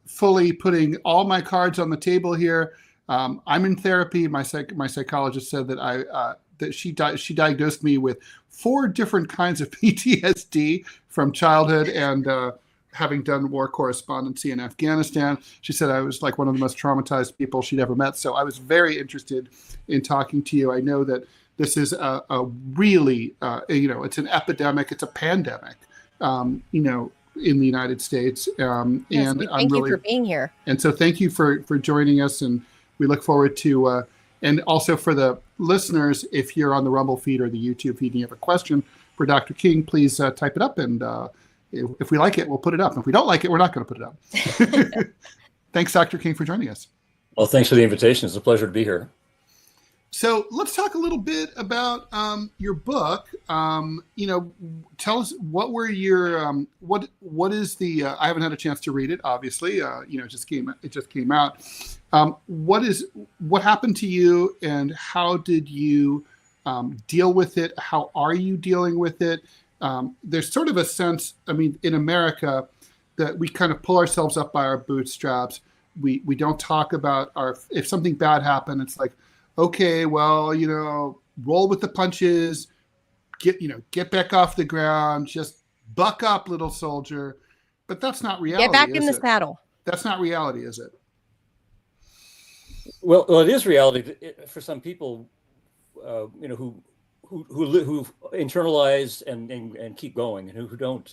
fully putting all my cards on the table here. I'm in therapy. My psychologist said that she diagnosed me with 4 different kinds of PTSD from childhood and having done war correspondency in Afghanistan. She said I was like one of the most traumatized people she'd ever met. So I was very interested in talking to you. I know that this is a really, it's an epidemic. It's a pandemic, in the United States. Yes, and thank you for being here. And so thank you for joining us. And we look forward to, and also for the listeners, if you're on the Rumble feed or the YouTube feed and you have a question for Dr. King, please type it up. And if we like it, we'll put it up. And if we don't like it, we're not going to put it up. Thanks, Dr. King, for joining us. Well, thanks for the invitation. It's a pleasure to be here. So let's talk a little bit about your book. Tell us what were your what is the I haven't had a chance to read it. Obviously, it just came out. What happened to you, and how did you deal with it? How are you dealing with it? There's sort of a sense, in America, that we kind of pull ourselves up by our bootstraps. We don't talk about if something bad happened, it's like, okay, well, roll with the punches, get back off the ground, just buck up, little soldier. But that's not reality. Get back in the saddle. That's not reality, is it? Well, it is reality for some people, who internalize and keep going, and who don't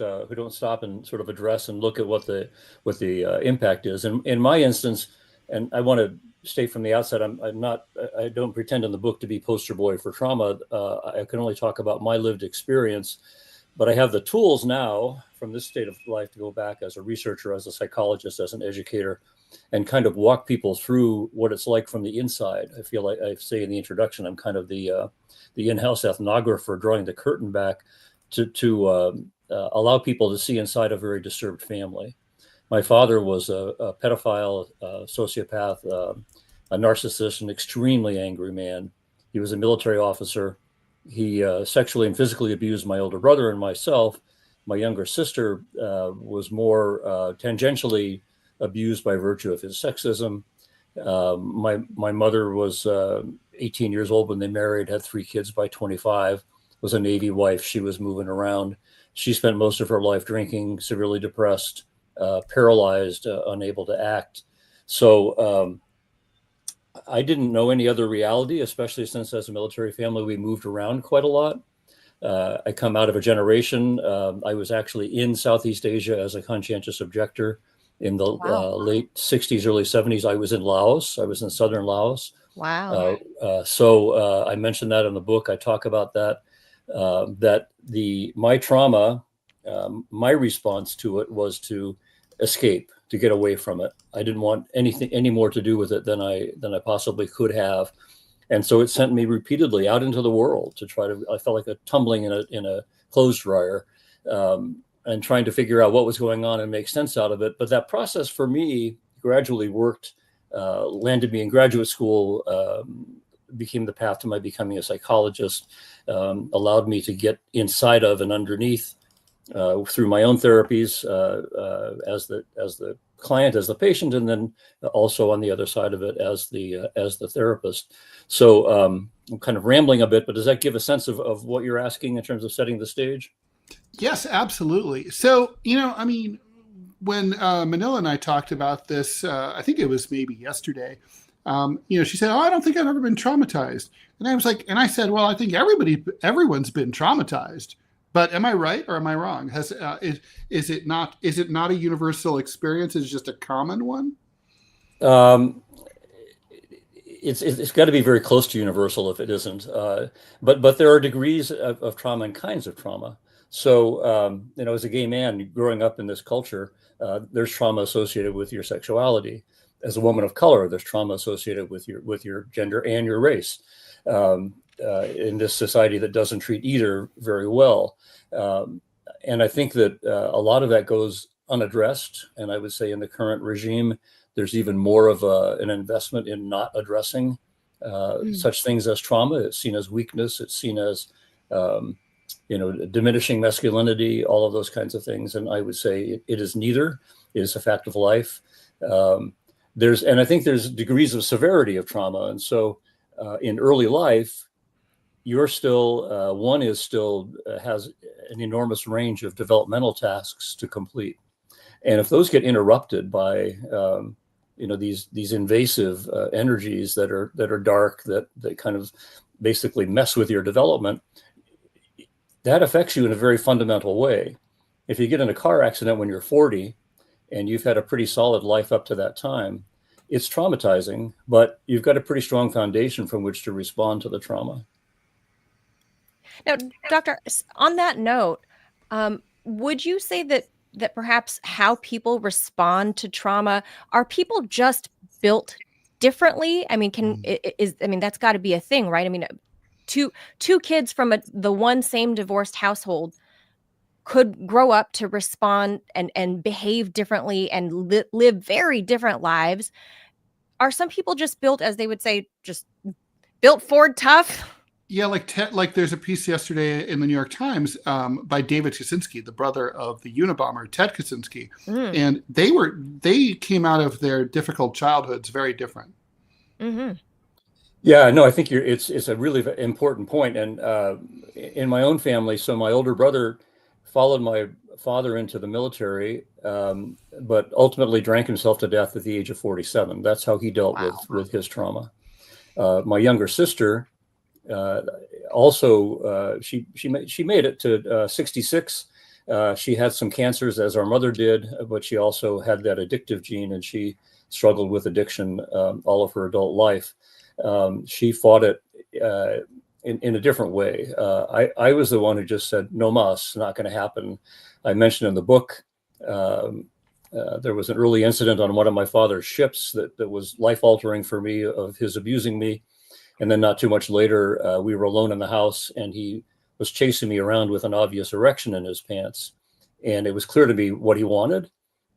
stop and sort of address and look at what the impact is. And in my instance, and I want to state from the outset, I don't pretend in the book to be poster boy for trauma. I can only talk about my lived experience, but I have the tools now from this state of life to go back as a researcher, as a psychologist, as an educator, and kind of walk people through what it's like from the inside. I feel like I say in the introduction, I'm kind of the in-house ethnographer, drawing the curtain back to allow people to see inside a very disturbed family. My father was a pedophile, sociopath, a narcissist, an extremely angry man. He was a military officer. He sexually and physically abused my older brother and myself. My younger sister was more tangentially abused by virtue of his sexism. My mother was 18 years old when they married, had 3 kids by 25, was a Navy wife. She was moving around. She spent most of her life drinking, severely depressed, paralyzed, unable to act. So I didn't know any other reality, especially since as a military family, we moved around quite a lot. I come out of a generation. I was actually in Southeast Asia as a conscientious objector in the late 60s, early 70s. I was in Laos. I was in southern Laos. Wow. So I mentioned that in the book. I talk about that, that my trauma, my response to it was to escape, to get away from it. I didn't want anything any more to do with it than I possibly could have. And so it sent me repeatedly out into the world to try to, I felt like a tumbling in a clothes dryer, and trying to figure out what was going on and make sense out of it. But that process for me gradually worked, landed me in graduate school, became the path to my becoming a psychologist, allowed me to get inside of and underneath through my own therapies as the client, as the patient, and then also on the other side of it as the therapist. So I'm kind of rambling a bit, but does that give a sense of what you're asking in terms of setting the stage? Yes, absolutely. So, I mean, when Manila and I talked about this, I think it was maybe yesterday, she said, "Oh, I don't think I've ever been traumatized." And I was like, and I said, "Well, I think everyone's been traumatized. But am I right or am I wrong? Is it not a universal experience? Is it just a common one?" It's got to be very close to universal if it isn't. But there are degrees of trauma and kinds of trauma. So as a gay man growing up in this culture, there's trauma associated with your sexuality. As a woman of color, there's trauma associated with your gender and your race. In this society that doesn't treat either very well. And I think that a lot of that goes unaddressed. And I would say in the current regime, there's even more of an investment in not addressing such things as trauma. It's seen as weakness. It's seen as, diminishing masculinity, all of those kinds of things. And I would say it is neither. It is a fact of life. And I think there's degrees of severity of trauma. And so in early life, you're still, one is still has an enormous range of developmental tasks to complete. And if those get interrupted by, these invasive energies that are dark, that kind of basically mess with your development, that affects you in a very fundamental way. If you get in a car accident when you're 40 and you've had a pretty solid life up to that time, it's traumatizing, but you've got a pretty strong foundation from which to respond to the trauma. Now, Doctor, on that note, would you say that perhaps how people respond to trauma, are people just built differently? I mean, that's got to be a thing, right? I mean, two kids from the one same divorced household could grow up to respond and behave differently and live very different lives. Are some people just built, as they would say, just built Ford tough? Yeah, like there's a piece yesterday in the New York Times by David Kaczynski, the brother of the Unabomber, Ted Kaczynski, and they came out of their difficult childhoods very different. Mm-hmm. Yeah, no, I think it's a really important point. And in my own family, so my older brother followed my father into the military, but ultimately drank himself to death at the age of 47. That's how he dealt with his trauma. My younger sister. Also, she made it to 66. She had some cancers, as our mother did, but she also had that addictive gene, and she struggled with addiction all of her adult life. She fought it in a different way. I was the one who just said, "No mas, not going to happen." I mentioned in the book there was an early incident on one of my father's ships that was life-altering for me, of his abusing me. And then not too much later, we were alone in the house, and he was chasing me around with an obvious erection in his pants. And it was clear to me what he wanted.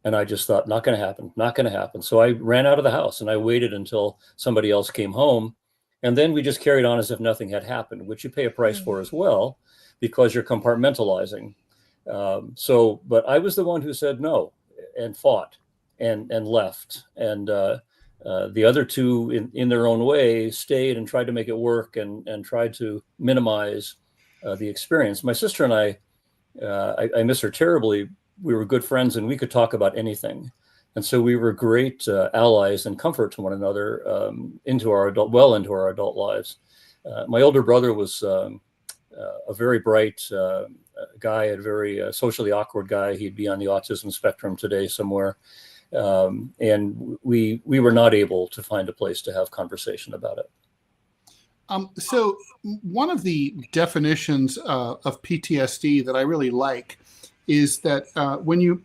And I just thought, not going to happen, not going to happen. So I ran out of the house and I waited until somebody else came home. And then we just carried on as if nothing had happened, which you pay a price for as well, because you're compartmentalizing. But I was the one who said no and fought and left. And the other two, in their own way, stayed and tried to make it work and tried to minimize the experience. My sister and I miss her terribly. We were good friends and we could talk about anything. And so we were great allies and comfort to one another into our adult lives. My older brother was a very bright guy, a very socially awkward guy. He'd be on the autism spectrum today somewhere. And we were not able to find a place to have conversation about it. So one of the definitions of PTSD that I really like is that when you,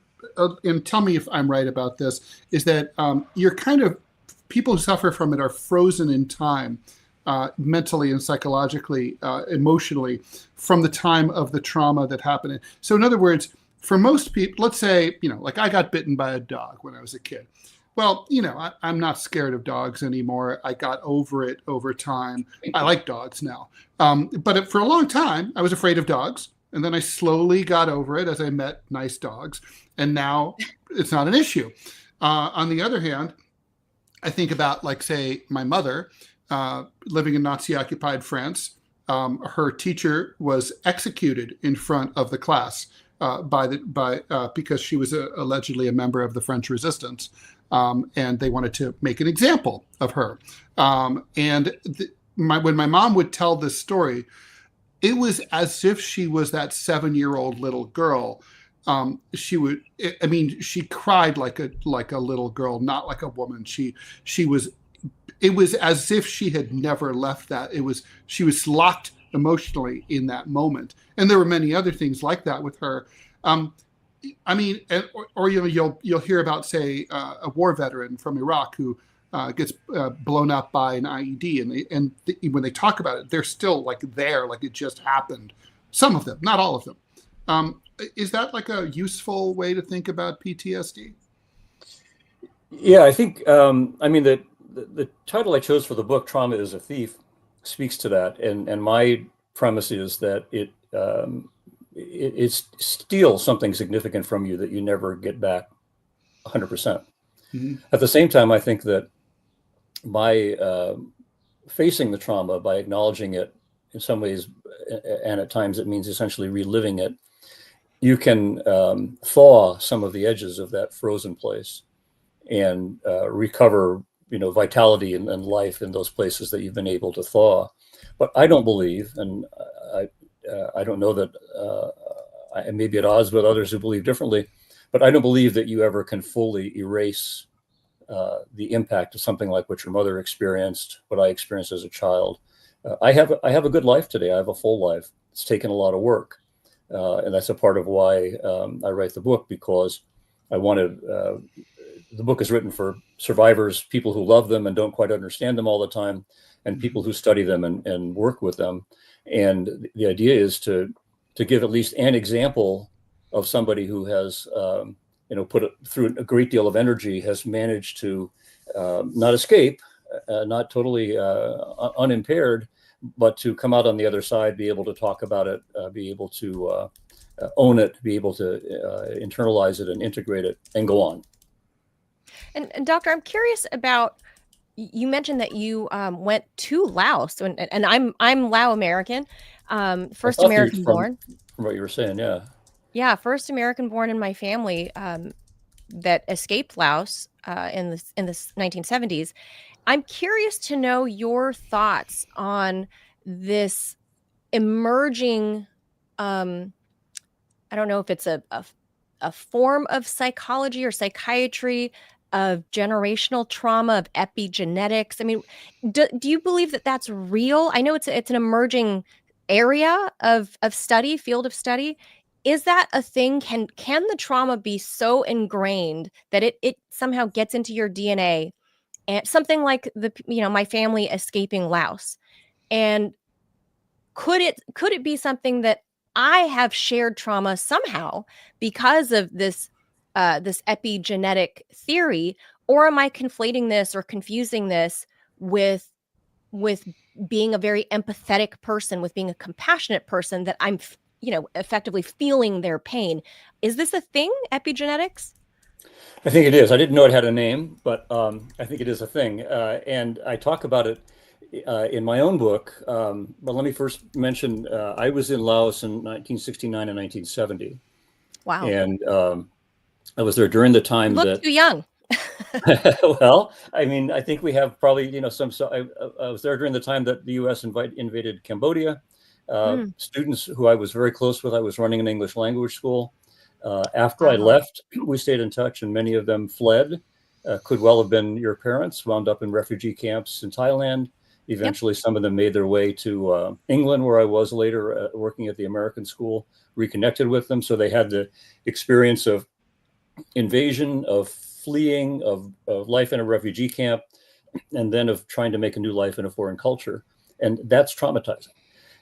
and tell me if I'm right about this, is that you're kind of, people who suffer from it are frozen in time, mentally and psychologically, emotionally, from the time of the trauma that happened. So in other words, for most people, let's say, like I got bitten by a dog when I was a kid. Well, I'm not scared of dogs anymore. I got over it over time. I like dogs now. But for a long time, I was afraid of dogs. And then I slowly got over it as I met nice dogs. And now it's not an issue. On the other hand, I think about, like, say, my mother living in Nazi-occupied France. Her teacher was executed in front of the class because she was allegedly a member of the French resistance. And they wanted to make an example of her. When my mom would tell this story, it was as if she was that 7-year-old little girl. She cried like a little girl, not like a woman. It was as if she had never left that. She was locked emotionally in that moment. And there were many other things like that with her. You'll hear about, say, a war veteran from Iraq who gets blown up by an IED, and when they talk about it, they're still like there, like it just happened. Some of them, not all of them. Is that like a useful way to think about PTSD? Yeah, I think. The title I chose for the book, "Trauma is a Thief," speaks to that, and my premise is that it steals something significant from you that you never get back 100%. Mm-hmm. At the same time, I think that by facing the trauma, by acknowledging it in some ways, and at times it means essentially reliving it, you can thaw some of the edges of that frozen place and recover, vitality and life in those places that you've been able to thaw. But I don't believe, and I don't know that I may be at odds with others who believe differently, but I don't believe that you ever can fully erase the impact of something like what your mother experienced, what I experienced as a child. I have a good life today. I have a full life. It's taken a lot of work. And that's a part of why I write the book, because I wanted, the book is written for survivors, people who love them and don't quite understand them all the time, and people who study them and work with them. And the idea is to give at least an example of somebody who has, put it through a great deal of energy, has managed to not escape, not totally unimpaired, but to come out on the other side, be able to talk about it, be able to own it, be able to internalize it and integrate it and go on. And Doctor, I'm curious about, you mentioned that you went to Laos, and I'm Lao American, first American born. From what you were saying, yeah. Yeah, first American born in my family that escaped Laos in the 1970s. I'm curious to know your thoughts on this emerging, I don't know if it's a form of psychology or psychiatry, of generational trauma, of epigenetics. I mean, do you believe that that's real? I know it's an emerging area of study, field of study. Is that a thing? Can the trauma be so ingrained that it somehow gets into your DNA? And something like my family escaping Laos, and could it be something that I have shared trauma somehow because of this this epigenetic theory, or am I conflating this or confusing this with being a very empathetic person, with being a compassionate person, that I'm, effectively feeling their pain? Is this a thing, epigenetics? I think it is. I didn't know it had a name, but I think it is a thing. And I talk about it in my own book. But let me first mention, I was in Laos in 1969 and 1970. Wow. And I was there during the time You look that... too young. Well, I mean, I think we have probably, I was there during the time that the U.S. invaded Cambodia. Students who I was very close with, I was running an English language school. After I left, we stayed in touch, and many of them fled. Could well have been your parents, wound up in refugee camps in Thailand. Eventually, some of them made their way to England, where I was later working at the American school, reconnected with them. So they had the experience of invasion, of fleeing, of life in a refugee camp, and then of trying to make a new life in a foreign culture. And that's traumatizing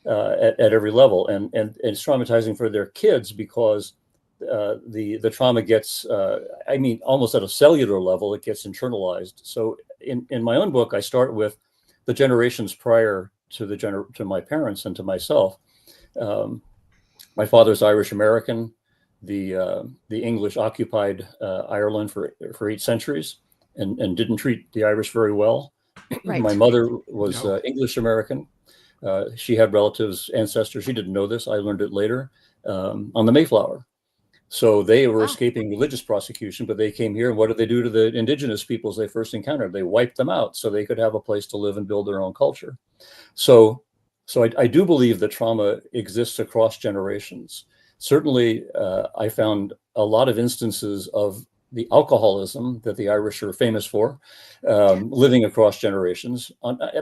at every level. And it's traumatizing for their kids because the trauma gets, almost at a cellular level, it gets internalized. So in my own book, I start with the generations prior to my parents and to myself. My father's Irish American. The English occupied Ireland for 8 centuries and didn't treat the Irish very well. Right. My mother was English American. She had relatives, ancestors. She didn't know this. I learned it later on the Mayflower. So they were escaping religious prosecution, but they came here. And what did they do to the indigenous peoples they first encountered? They wiped them out so they could have a place to live and build their own culture. So I do believe that trauma exists across generations. Certainly, I found a lot of instances of the alcoholism that the Irish are famous for, living across generations,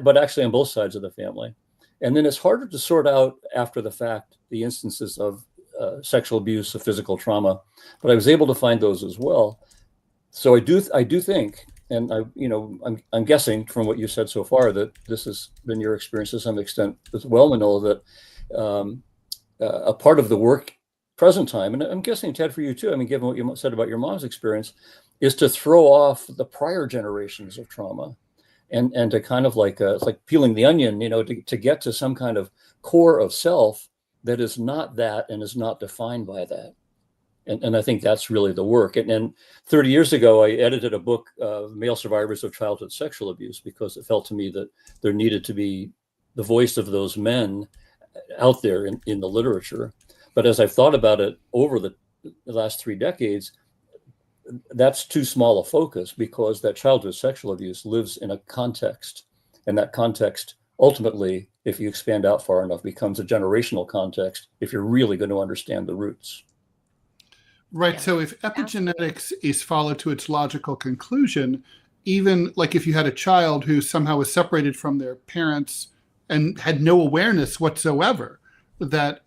but actually on both sides of the family. And then it's harder to sort out after the fact the instances of sexual abuse, of physical trauma, but I was able to find those as well. So I do think, and I'm guessing from what you said so far that this has been your experience to some extent as well, Manila, that a part of the work present time, and I'm guessing, Ted, for you too, I mean, given what you said about your mom's experience, is to throw off the prior generations of trauma and to kind of it's like peeling the onion, to get to some kind of core of self that is not that and is not defined by that. And I think that's really the work. And 30 years ago, I edited a book, Male Survivors of Childhood Sexual Abuse, because it felt to me that there needed to be the voice of those men out there in the literature. But as I've thought about it over the last 3 decades, that's too small a focus, because that childhood sexual abuse lives in a context. And that context, ultimately, if you expand out far enough, becomes a generational context if you're really going to understand the roots. Right. Yeah. So if epigenetics is followed to its logical conclusion, even like if you had a child who somehow was separated from their parents and had no awareness whatsoever, that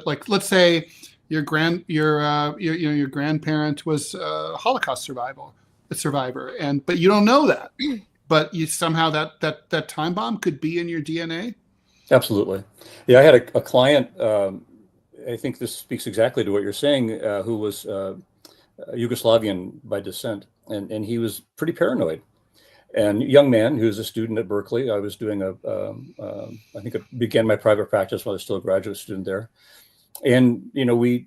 like, let's say your grandparent was a Holocaust survivor, but you don't know that, but you somehow that time bomb could be in your DNA. Absolutely. Yeah, I had a client. I think this speaks exactly to what you're saying, who was Yugoslavian by descent, and he was pretty paranoid. And young man who's a student at Berkeley. I was doing I think I began my private practice while I was still a graduate student there. And, he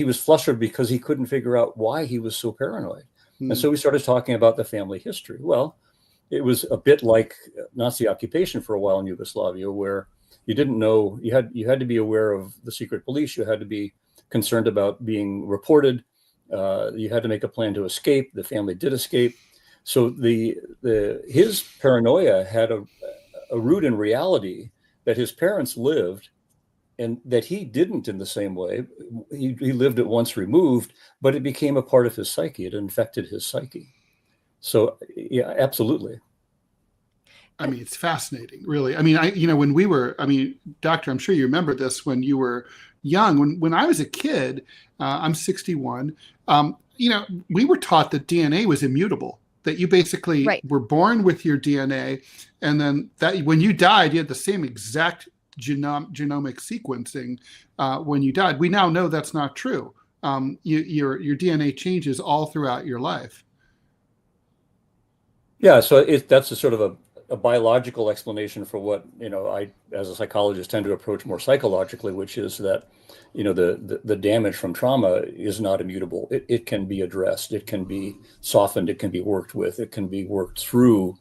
was flustered because he couldn't figure out why he was so paranoid. And so we started talking about the family history. Well, it was a bit like Nazi occupation for a while in Yugoslavia, where you didn't know, you had to be aware of the secret police. You had to be concerned about being reported. You had to make a plan to escape. The family did escape. So his paranoia had a root in reality that his parents lived, and that he didn't in the same way. He lived it once removed, but it became a part of his psyche. It infected his psyche. So yeah, absolutely. I mean, it's fascinating, really. I mean, when we were, Doctor, I'm sure you remember this when you were young. When I was a kid, I'm 61. We were taught that DNA was immutable. That you basically were born with your DNA, and then that when you died, you had the same exact genomic sequencing when you died. We now know that's not true. your DNA changes all throughout your life. Yeah, so that's a sort of a biological explanation for what, I, as a psychologist, tend to approach more psychologically, which is that, the damage from trauma is not immutable. It can be addressed, it can be softened, it can be worked with, it can be worked through.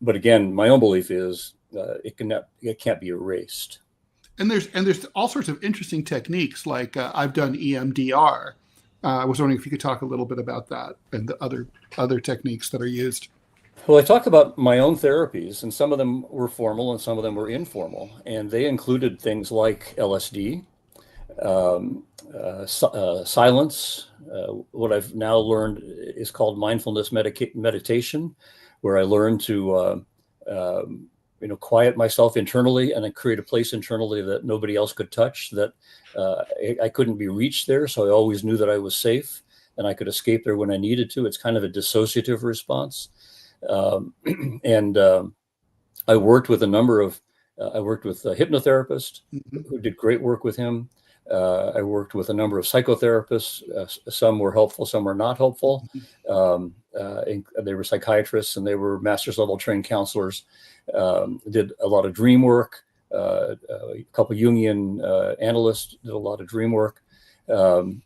But again, my own belief is it can't be erased. And there's all sorts of interesting techniques, like I've done EMDR. I was wondering if you could talk a little bit about that and the other techniques that are used. Well, I talked about my own therapies, and some of them were formal and some of them were informal, and they included things like LSD, silence. What I've now learned is called mindfulness meditation, where I learned to quiet myself internally and then create a place internally that nobody else could touch, that I couldn't be reached there. So I always knew that I was safe and I could escape there when I needed to. It's kind of a dissociative response. And I worked with a hypnotherapist who did great work with him. I worked with a number of psychotherapists. Some were helpful, some were not helpful. They were psychiatrists and they were master's level trained counselors. Did a lot of dream work. A couple Jungian analysts did a lot of dream work.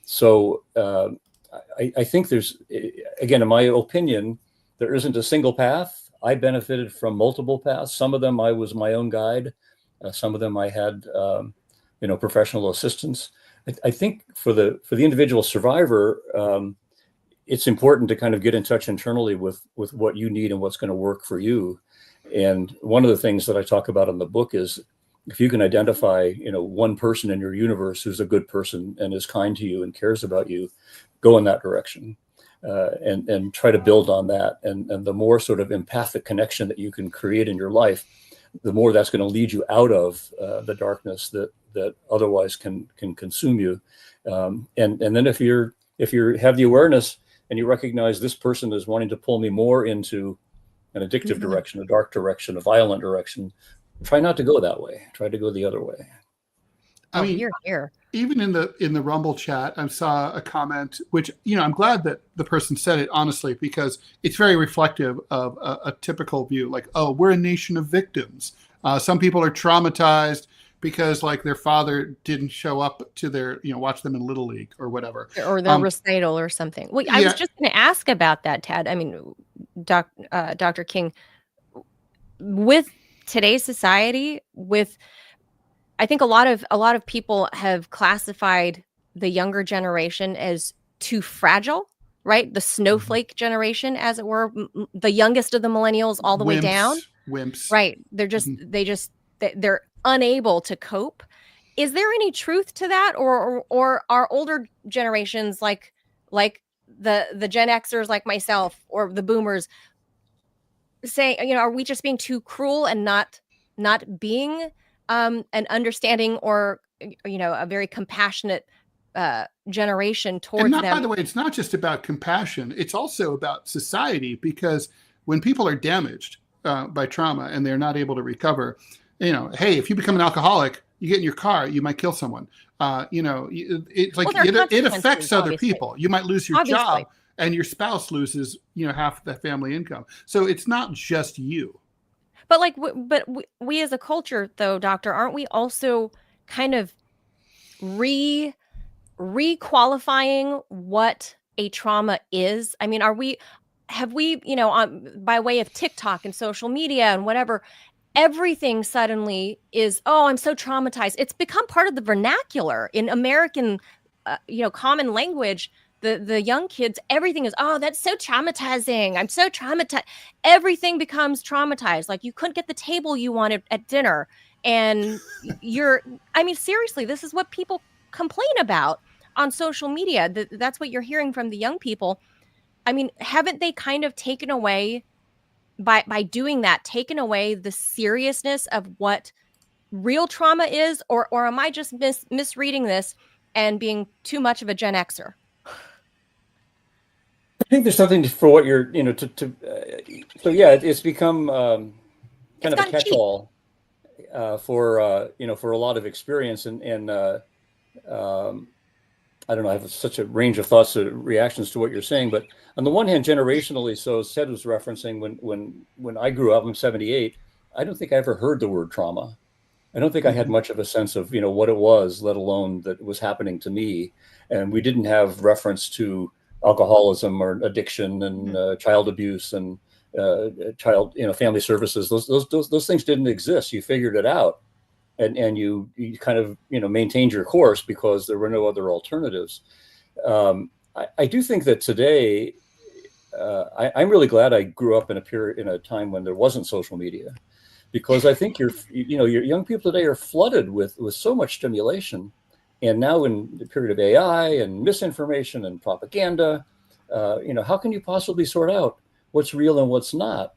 So I think there's, again, in my opinion, there isn't a single path. I benefited from multiple paths. Some of them I was my own guide. Some of them I had, professional assistance. I think for the individual survivor, it's important to kind of get in touch internally with what you need and what's going to work for you. And one of the things that I talk about in the book is if you can identify, one person in your universe who's a good person and is kind to you and cares about you, go in that direction. And try to build on that. And the more sort of empathic connection that you can create in your life, the more that's going to lead you out of the darkness that otherwise can consume you. And then if you have the awareness and you recognize this person is wanting to pull me more into an addictive direction, a dark direction, a violent direction, try not to go that way. Try to go the other way. I mean, here. Even in the Rumble chat, I saw a comment, which, I'm glad that the person said it honestly, because it's very reflective of a typical view, like, oh, we're a nation of victims. Some people are traumatized because like their father didn't show up to their, watch them in Little League or whatever. Or their recital or something. Well, I was just going to ask about that, Tad. I mean, Dr. King, with today's society, I think a lot of people have classified the younger generation as too fragile, right? The snowflake generation, as it were, the youngest of the millennials, all the way down. Wimps. Right. They're unable to cope. Is there any truth to that, or are older generations like the Gen Xers like myself or the Boomers saying, are we just being too cruel and not being an understanding or a very compassionate generation towards them? By the way, it's not just about compassion. It's also about society, because when people are damaged by trauma and they're not able to recover, hey, if you become an alcoholic, you get in your car, you might kill someone. It's like it affects other people. You might lose your job and your spouse loses, half the family income. So it's not just you. But we as a culture, though, Doctor, aren't we also kind of re-qualifying what a trauma is? I mean, have we, by way of TikTok and social media and whatever, everything suddenly is, oh, I'm so traumatized. It's become part of the vernacular in American, common language. The young kids, everything is, oh, that's so traumatizing. I'm so traumatized. Everything becomes traumatized. Like you couldn't get the table you wanted at dinner. And seriously, this is what people complain about on social media. That's what you're hearing from the young people. I mean, haven't they kind of taken away, by doing that, taken away the seriousness of what real trauma is? Or am I just misreading this and being too much of a Gen Xer? I think there's something for what you're, it's become kind of a catch-all for a lot of experience. And I I don't know, I have such a range of thoughts or reactions to what you're saying, but on the one hand, generationally, so Seth was referencing when I grew up, I'm 78, I don't think I ever heard the word trauma. I don't think I had much of a sense of, what it was, let alone that it was happening to me. And we didn't have reference to alcoholism or addiction and child abuse and child, family services. Those things didn't exist. You figured it out, and you kind of, maintained your course because there were no other alternatives. I do think that today, I'm really glad I grew up in a time when there wasn't social media, because I think your young people today are flooded with so much stimulation, and now in the period of AI and misinformation and propaganda, how can you possibly sort out what's real and what's not?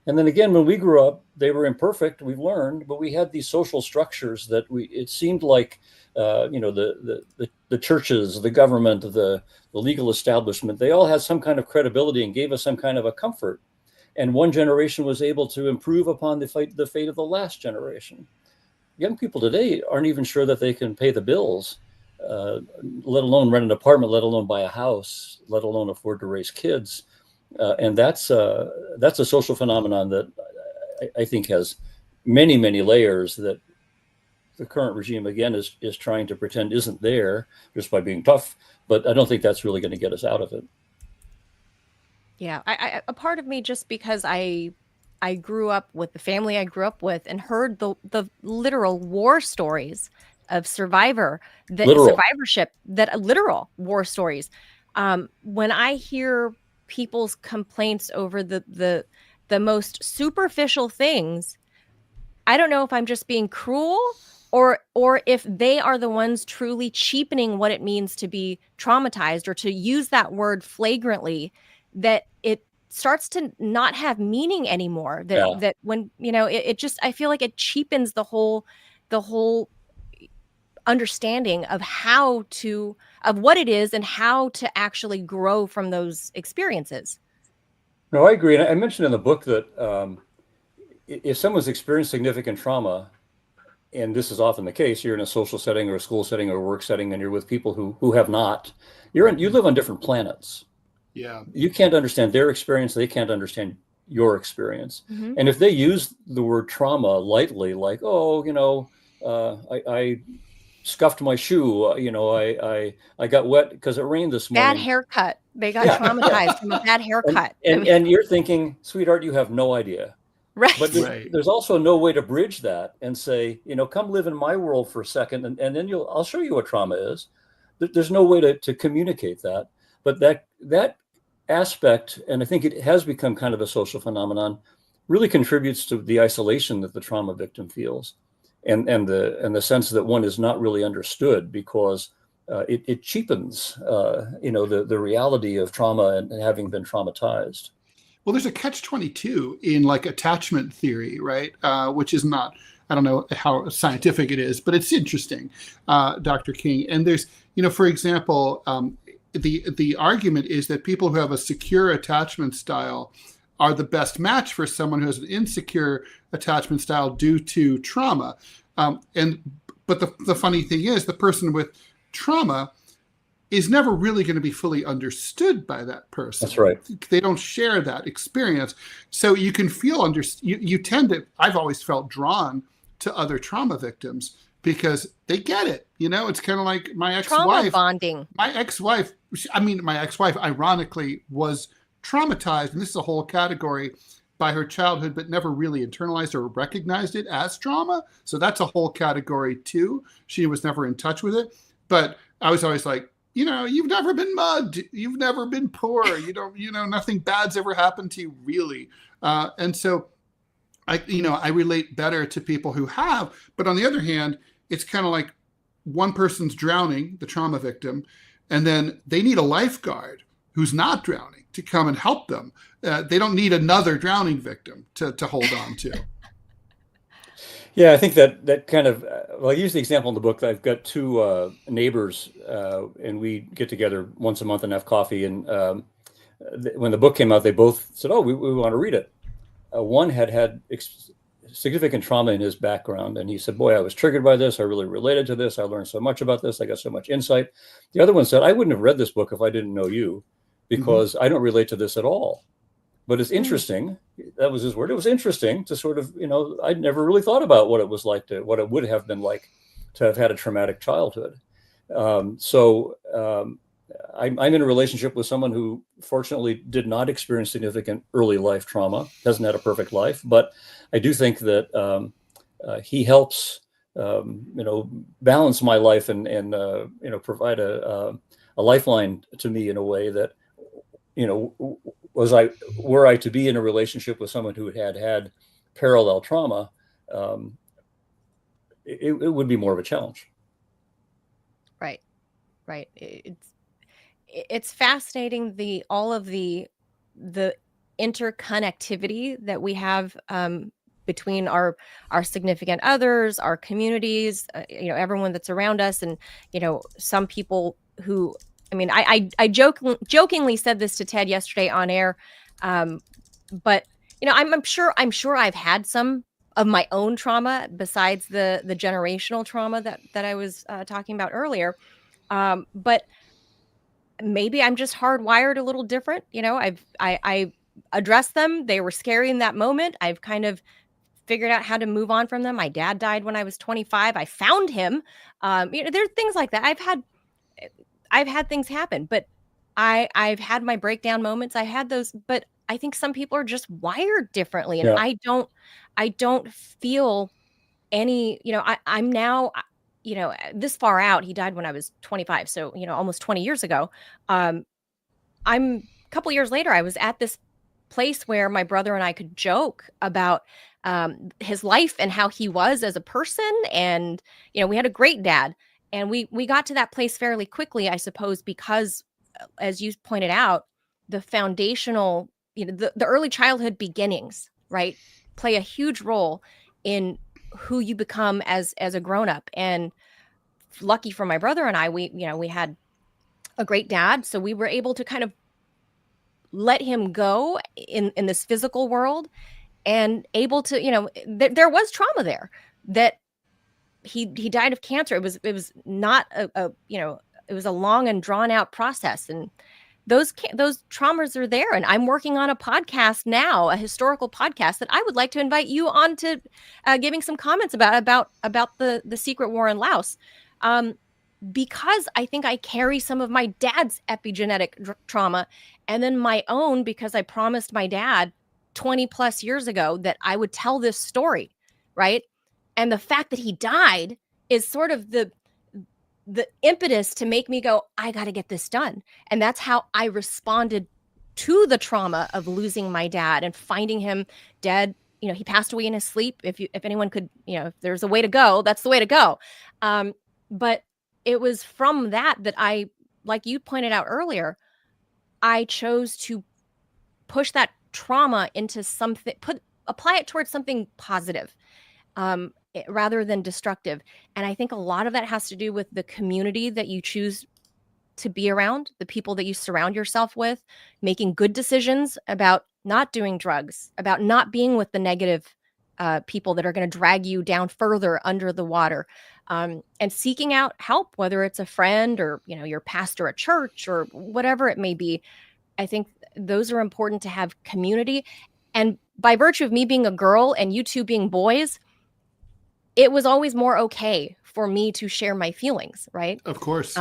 And then again, when we grew up, they were imperfect. We've learned, but we had these social structures that it seemed like, the churches, the government, the legal establishment, they all had some kind of credibility and gave us some kind of a comfort. And one generation was able to improve upon the fate of the last generation. Young people today aren't even sure that they can pay the bills, let alone rent an apartment, let alone buy a house, let alone afford to raise kids. And that's a social phenomenon that I think has many, many layers that the current regime, again, is trying to pretend isn't there just by being tough. But I don't think that's really going to get us out of it. Yeah, a part of me, just because I grew up with the family I grew up with and heard the literal war stories of survivorship, that literal war stories. When I hear people's complaints over the most superficial things, I don't know if I'm just being cruel or if they are the ones truly cheapening what it means to be traumatized, or to use that word flagrantly, that it starts to not have meaning anymore. That when, it just, I feel like it cheapens the whole understanding of what it is and how to actually grow from those experiences. No, I agree. And I mentioned in the book that if someone's experienced significant trauma, and this is often the case, you're in a social setting or a school setting or a work setting, and you're with people who have not, you live on different planets. Yeah. You can't understand their experience. They can't understand your experience. Mm-hmm. And if they use the word trauma lightly, like, I scuffed my shoe, I got wet because it rained this morning. Bad haircut. They got traumatized from a bad haircut. And you're thinking, sweetheart, you have no idea. Right. But there's also no way to bridge that and say, come live in my world for a second, and then I'll show you what trauma is. There's no way to communicate that. But that aspect, and I think it has become kind of a social phenomenon, really contributes to the isolation that the trauma victim feels, and the sense that one is not really understood, because it cheapens the reality of trauma and having been traumatized. Well, there's a catch-22 in like attachment theory, right? Which is not, I don't know how scientific it is, but it's interesting, Dr. King. And there's, for example, the argument is that people who have a secure attachment style are the best match for someone who has an insecure attachment style due to trauma. But the funny thing is, the person with trauma is never really going to be fully understood by that person. That's right. They don't share that experience. So you can feel you tend to, I've always felt drawn to other trauma victims because they get it. It's kind of like my ex-wife. Trauma bonding. My ex-wife, ironically, was traumatized, and this is a whole category, by her childhood, but never really internalized or recognized it as trauma. So that's a whole category too. She was never in touch with it. But I was always like, you've never been mugged. You've never been poor. Nothing bad's ever happened to you, really. And so I relate better to people who have. But on the other hand, it's kind of like one person's drowning, the trauma victim, and then they need a lifeguard who's not drowning to come and help them. They don't need another drowning victim to hold on to. Yeah, I think that kind of, I use the example in the book that I've got two neighbors, and we get together once a month and have coffee. And when the book came out, they both said, "Oh, we want to read it." One had significant trauma in his background. And he said, boy, I was triggered by this. I really related to this. I learned so much about this. I got so much insight. The other one said, I wouldn't have read this book if I didn't know you, because I don't relate to this at all. But it's interesting. That was his word. It was interesting to sort of, I'd never really thought about what it was like what it would have been like to have had a traumatic childhood. I'm in a relationship with someone who fortunately did not experience significant early life trauma, hasn't had a perfect life, but I do think that he helps, balance my life and provide a lifeline to me in a way that, were I to be in a relationship with someone who had parallel trauma, it would be more of a challenge. Right. It's fascinating, all of the interconnectivity that we have between our significant others, our communities, everyone that's around us, and some people who, I jokingly said this to Ted yesterday on air, but I'm sure I've had some of my own trauma besides the generational trauma that I was talking about earlier, but maybe I'm just hardwired a little different. I addressed them. They were scary in that moment. I've kind of figured out how to move on from them. My dad died when I was 25. I found him. There's things like that. I've had things happen, but I've had my breakdown moments. I had those, but I think some people are just wired differently, and I don't feel any. I'm now, this far out. He died when I was 25, so almost 20 years ago. I'm a couple years later. I was at this place where my brother and I could joke about his life and how he was as a person, and we had a great dad, and we got to that place fairly quickly, I suppose, because as you pointed out, the foundational, the early childhood beginnings, right, play a huge role in who you become as a grown-up. And lucky for my brother and I, we had a great dad, so we were able to kind of let him go in this physical world, and able to, there was trauma there, that he died of cancer. It was not it was a long and drawn out process, and those traumas are there. And I'm working on a podcast now, a historical podcast that I would like to invite you on to giving some comments about the secret war in Laos, because I think I carry some of my dad's epigenetic trauma, and then my own, because I promised my dad 20 plus years ago that I would tell this story, right? And the fact that he died is sort of the impetus to make me go, I got to get this done. And that's how I responded to the trauma of losing my dad and finding him dead. He passed away in his sleep. If anyone could, if there's a way to go, that's the way to go. But it was from that I, like you pointed out earlier, I chose to push that trauma into something, apply it towards something positive, rather than destructive. And I think a lot of that has to do with the community that you choose to be around, the people that you surround yourself with, making good decisions about not doing drugs, about not being with the negative people that are going to drag you down further under the water, and seeking out help, whether it's a friend or, your pastor at church or whatever it may be. I think those are important to have community. And by virtue of me being a girl and you two being boys, it was always more okay for me to share my feelings, right? Of course.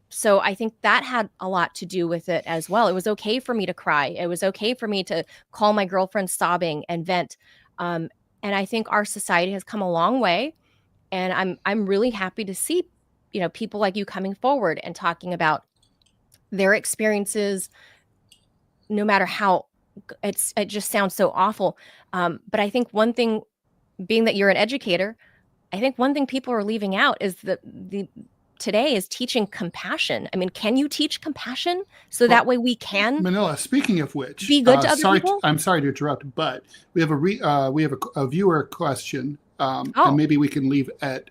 So I think that had a lot to do with it as well. It was okay for me to cry. It was okay for me to call my girlfriend sobbing and vent. And I think our society has come a long way. And I'm really happy to see, people like you coming forward and talking about their experiences, no matter how it just sounds so awful. But I think one thing, being that you're an educator, I think one thing people are leaving out is that today is teaching compassion. Can you teach compassion so that way we can, Manila, speaking of which, be good to other people? I'm sorry to interrupt, but we have a viewer question, and maybe we can leave at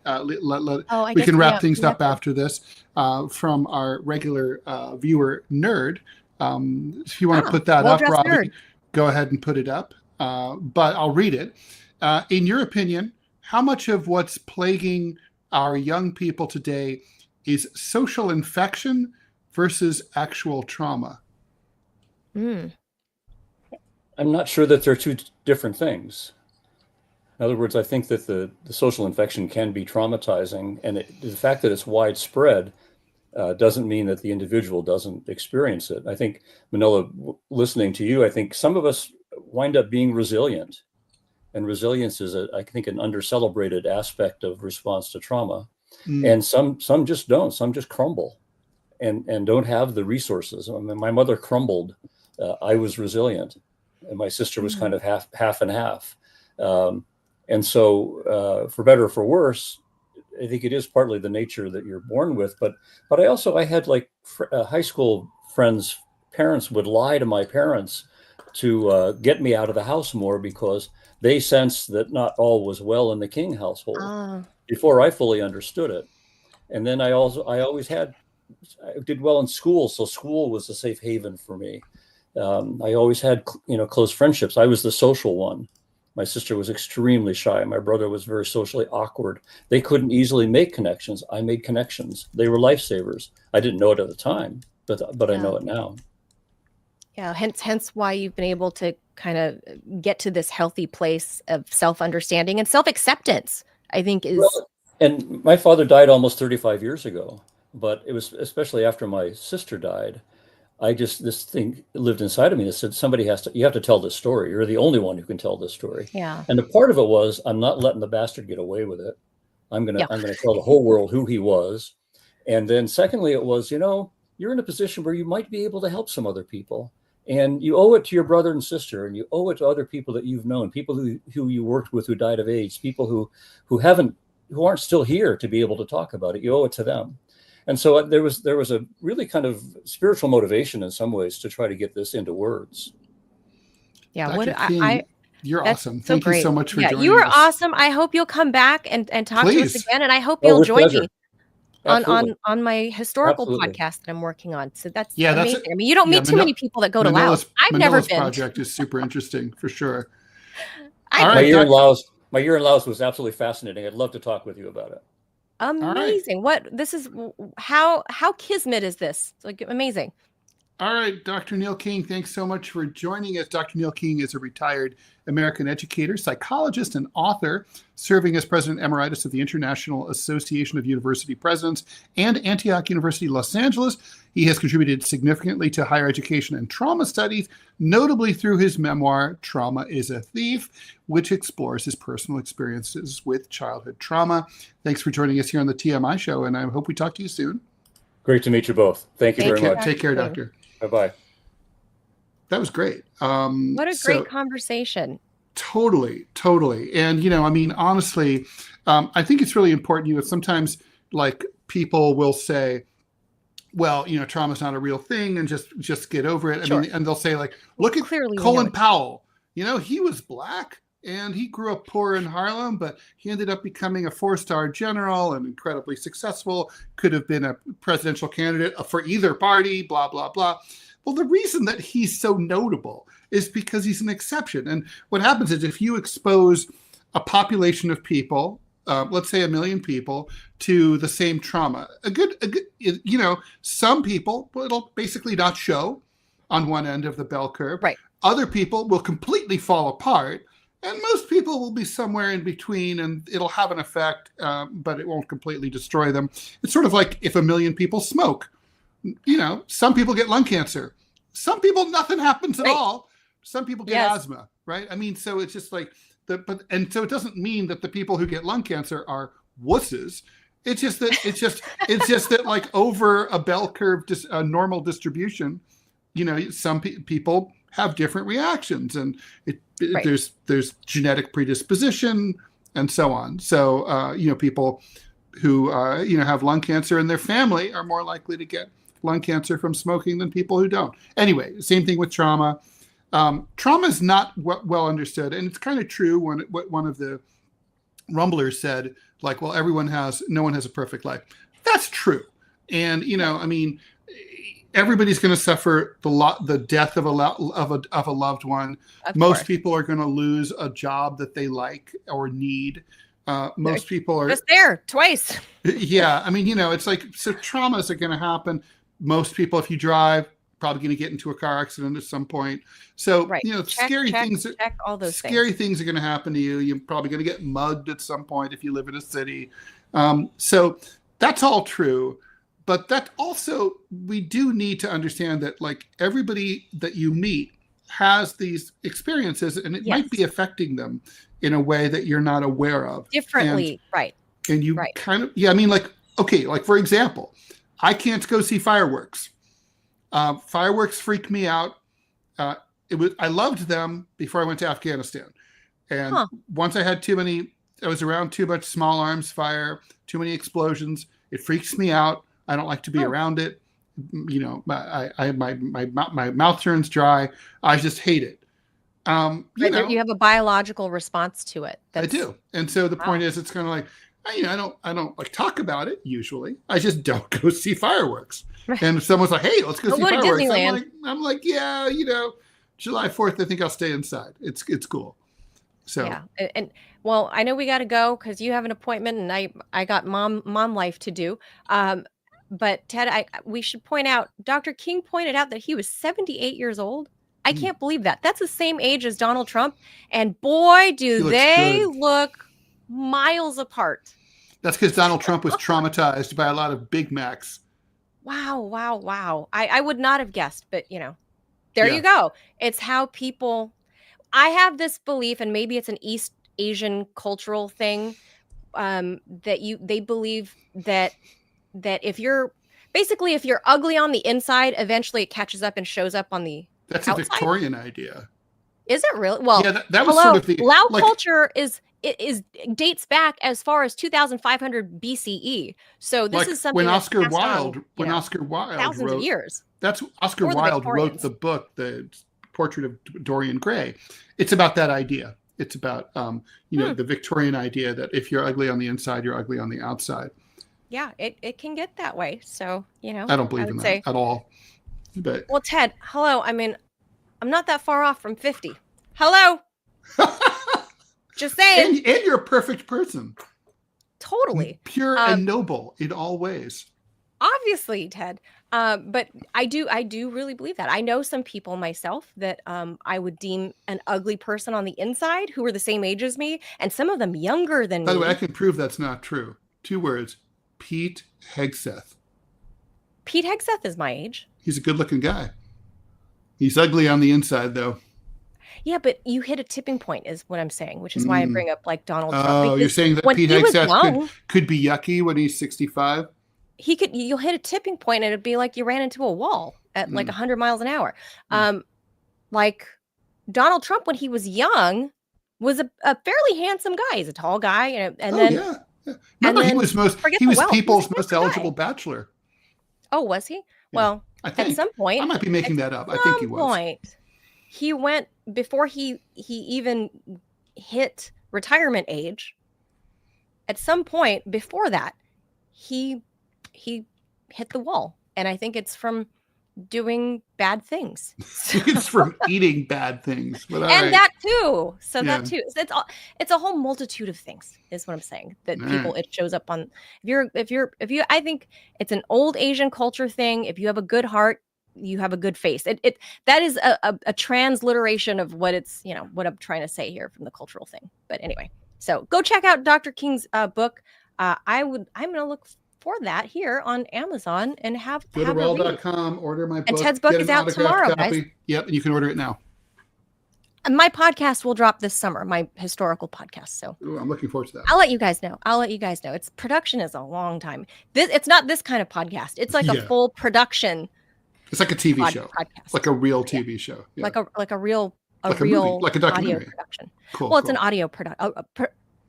we can wrap things up after this, from our regular viewer Nerd. If you want to put that up, Robbie, go ahead and put it up. But I'll read it. In your opinion, how much of what's plaguing our young people today is social infection versus actual trauma? Mm. I'm not sure that they're two different things. In other words, I think that the social infection can be traumatizing, and the fact that it's widespread doesn't mean that the individual doesn't experience it. I think, Manila, listening to you, I think some of us wind up being resilient, and resilience is, I think, an under-celebrated aspect of response to trauma. And some just don't. Some just crumble, and don't have the resources. I mean, my mother crumbled. I was resilient, and my sister was kind of half and half. And so, for better or for worse, I think it is partly the nature that you're born with. But I had like high school friends' parents would lie to my parents to get me out of the house more because they sensed that not all was well in the King household before I fully understood it. And then I did well in school, so school was a safe haven for me. I always had close friendships. I was the social one. My sister was extremely shy. My brother was very socially awkward. They couldn't easily make connections. I made connections. They were lifesavers. I didn't know it at the time, but I know it now. Yeah, hence why you've been able to kind of get to this healthy place of self-understanding and self-acceptance, I think is. Well, and my father died almost 35 years ago, but it was especially after my sister died. This thing lived inside of me that said, you have to tell this story. You're the only one who can tell this story. Yeah. And a part of it was, I'm not letting the bastard get away with it. I'm going to tell the whole world who he was. And then secondly, it was, you're in a position where you might be able to help some other people. And you owe it to your brother and sister, and you owe it to other people that you've known, people who you worked with who died of AIDS, people who aren't still here to be able to talk about it. You owe it to them. And so there was a really kind of spiritual motivation in some ways to try to get this into words. Yeah, Dr. King, you're awesome. Thank you so much for joining us. You are awesome. I hope you'll come back and talk to us again. And I hope you'll join me on my historical podcast that I'm working on. So that's amazing. I mean, you don't meet too many people that go to Laos. Manila's project is super interesting for sure. My year in Laos was absolutely fascinating. I'd love to talk with you about it. Amazing. How kismet is this? It's like amazing. All right, Dr. Neal King, thanks so much for joining us. Dr. Neal King is a retired American educator, psychologist, and author, serving as president emeritus of the International Association of University Presidents and Antioch University, Los Angeles. He has contributed significantly to higher education and trauma studies, notably through his memoir, Trauma is a Thief, which explores his personal experiences with childhood trauma. Thanks for joining us here on the TMI Show, and I hope we talk to you soon. Great to meet you both. Thank you very much. Take care, Doctor. Bye-bye. That was great. What a great conversation. Totally. And, honestly, I think it's really important, sometimes like people will say, well, trauma is not a real thing and just get over it. Sure. I mean, and they'll say like, look at Colin Powell, he was Black and he grew up poor in Harlem, but he ended up becoming a 4-star general and incredibly successful, could have been a presidential candidate for either party, blah, blah, blah. Well, the reason that he's so notable is because he's an exception. And what happens is if you expose a population of people, let's say 1 million people, to the same trauma, some people, it'll basically not show on one end of the bell curve. Right. Other people will completely fall apart. And most people will be somewhere in between, and it'll have an effect, but it won't completely destroy them. It's sort of like if 1 million people smoke. Some people get lung cancer. Some people, nothing happens at all. Some people get asthma, right? I mean, so it's just like and so it doesn't mean that the people who get lung cancer are wusses. It's just that like over a bell curve, a normal distribution, some people have different reactions, and there's genetic predisposition and so on. So people who have lung cancer in their family are more likely to get lung cancer from smoking than people who don't. Anyway, same thing with trauma. Trauma is not well understood, and it's kind of true when one of the rumblers said, like, well, no one has a perfect life. That's true. And, everybody's going to suffer the death of a loved one. Of Most course. people are going to lose a job that they like or need. Most people are just there twice. Yeah, I mean, it's like, so traumas are going to happen. Most people, if you drive, probably going to get into a car accident at some point. So, Right. scary things. Check all those Scary things are going to happen to you. You're probably going to get mugged at some point if you live in a city. So that's all true. But that also, we do need to understand that, like, everybody that you meet has these experiences, and it might be affecting them in a way that you're not aware of. Differently, right. And you kind of, I mean, like, okay, like, for example, I can't go see fireworks. Fireworks freak me out. I loved them before I went to Afghanistan. And once I had I was around too much small arms fire, too many explosions. It freaks me out. I don't like to be around it. My mouth turns dry. I just hate it. You have a biological response to it. I do. And so the point is, it's kind of like, I don't like talk about it usually. I just don't go see fireworks. Right. And if someone's like, hey, let's go see fireworks. I'm like, yeah, July 4th, I think I'll stay inside. It's cool. So yeah. And well, I know we got to go because you have an appointment and I got mom life to do. But Ted, we should point out, Dr. King pointed out that he was 78 years old. I can't believe that. That's the same age as Donald Trump. And boy, do they look miles apart. That's because Donald Trump was traumatized by a lot of Big Macs. Wow. I would not have guessed, but there you go. It's how people, I have this belief, and maybe it's an East Asian cultural thing, that they believe that if you're ugly on the inside, eventually it catches up and shows up on the outside. A Victorian idea. Is it really? Well, yeah, that was sort of the Lao culture dates back as far as 2500 BCE. So this is something when that's Oscar Wilde thousands wrote, of years. That's Oscar Wilde wrote the book, The Portrait of Dorian Gray. It's about that idea. It's about the Victorian idea that if you're ugly on the inside, you're ugly on the outside. Yeah, it can get that way. So, I don't believe in that at all. But well, Ted, hello. I mean, I'm not that far off from 50. Hello. Just saying. And you're a perfect person. Totally. Pure and noble in all ways. Obviously, Ted. But I do really believe that. I know some people myself that I would deem an ugly person on the inside who are the same age as me, and some of them younger than me. By the way, I can prove that's not true. 2 words. Pete Hegseth. Pete Hegseth is my age. He's a good-looking guy. He's ugly on the inside, though. Yeah, but you hit a tipping point is what I'm saying, which is why I bring up like Donald Trump. Oh, you're saying that Pete Hegseth could be yucky when he's 65? You'll hit a tipping point and it'd be like you ran into a wall at like 100 miles an hour. Like Donald Trump, when he was young, was a fairly handsome guy. He's a tall guy. Yeah. Remember, he was people's most eligible bachelor. Oh, was he? Yeah. Well, at some point, I might be making that up. I think he was. He went before he even hit retirement age. At some point before that, he hit the wall, and I think it's from doing bad things. It's from eating bad things, but that too. So that too. It's a whole multitude of things, is what I'm saying. That people it shows up on. If you, I think it's an old Asian culture thing. If you have a good heart, you have a good face. That is a transliteration of what it's what I'm trying to say here from the cultural thing. But anyway, so go check out Dr. King's book. I'm gonna look for that here on Amazon and go to Rall.com, order my book. And Ted's book is out tomorrow, guys. Yep, and you can order it now. And my podcast will drop this summer, my historical podcast. So I'm looking forward to that. I'll let you guys know. Its production is a long time. It's not this kind of podcast. It's like a full production. It's like a TV show. Podcast. Like a real TV show. Yeah. Like a real movie, like a documentary. Audio production. Cool. It's an audio production.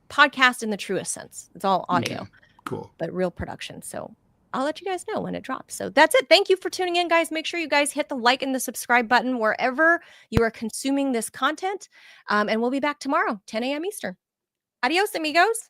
Podcast in the truest sense. It's all audio. Okay. Cool. But real production. So I'll let you guys know when it drops. So that's it. Thank you for tuning in, guys. Make sure you guys hit the like and the subscribe button wherever you are consuming this content. And we'll be back tomorrow, 10 a.m. Eastern. Adios, amigos.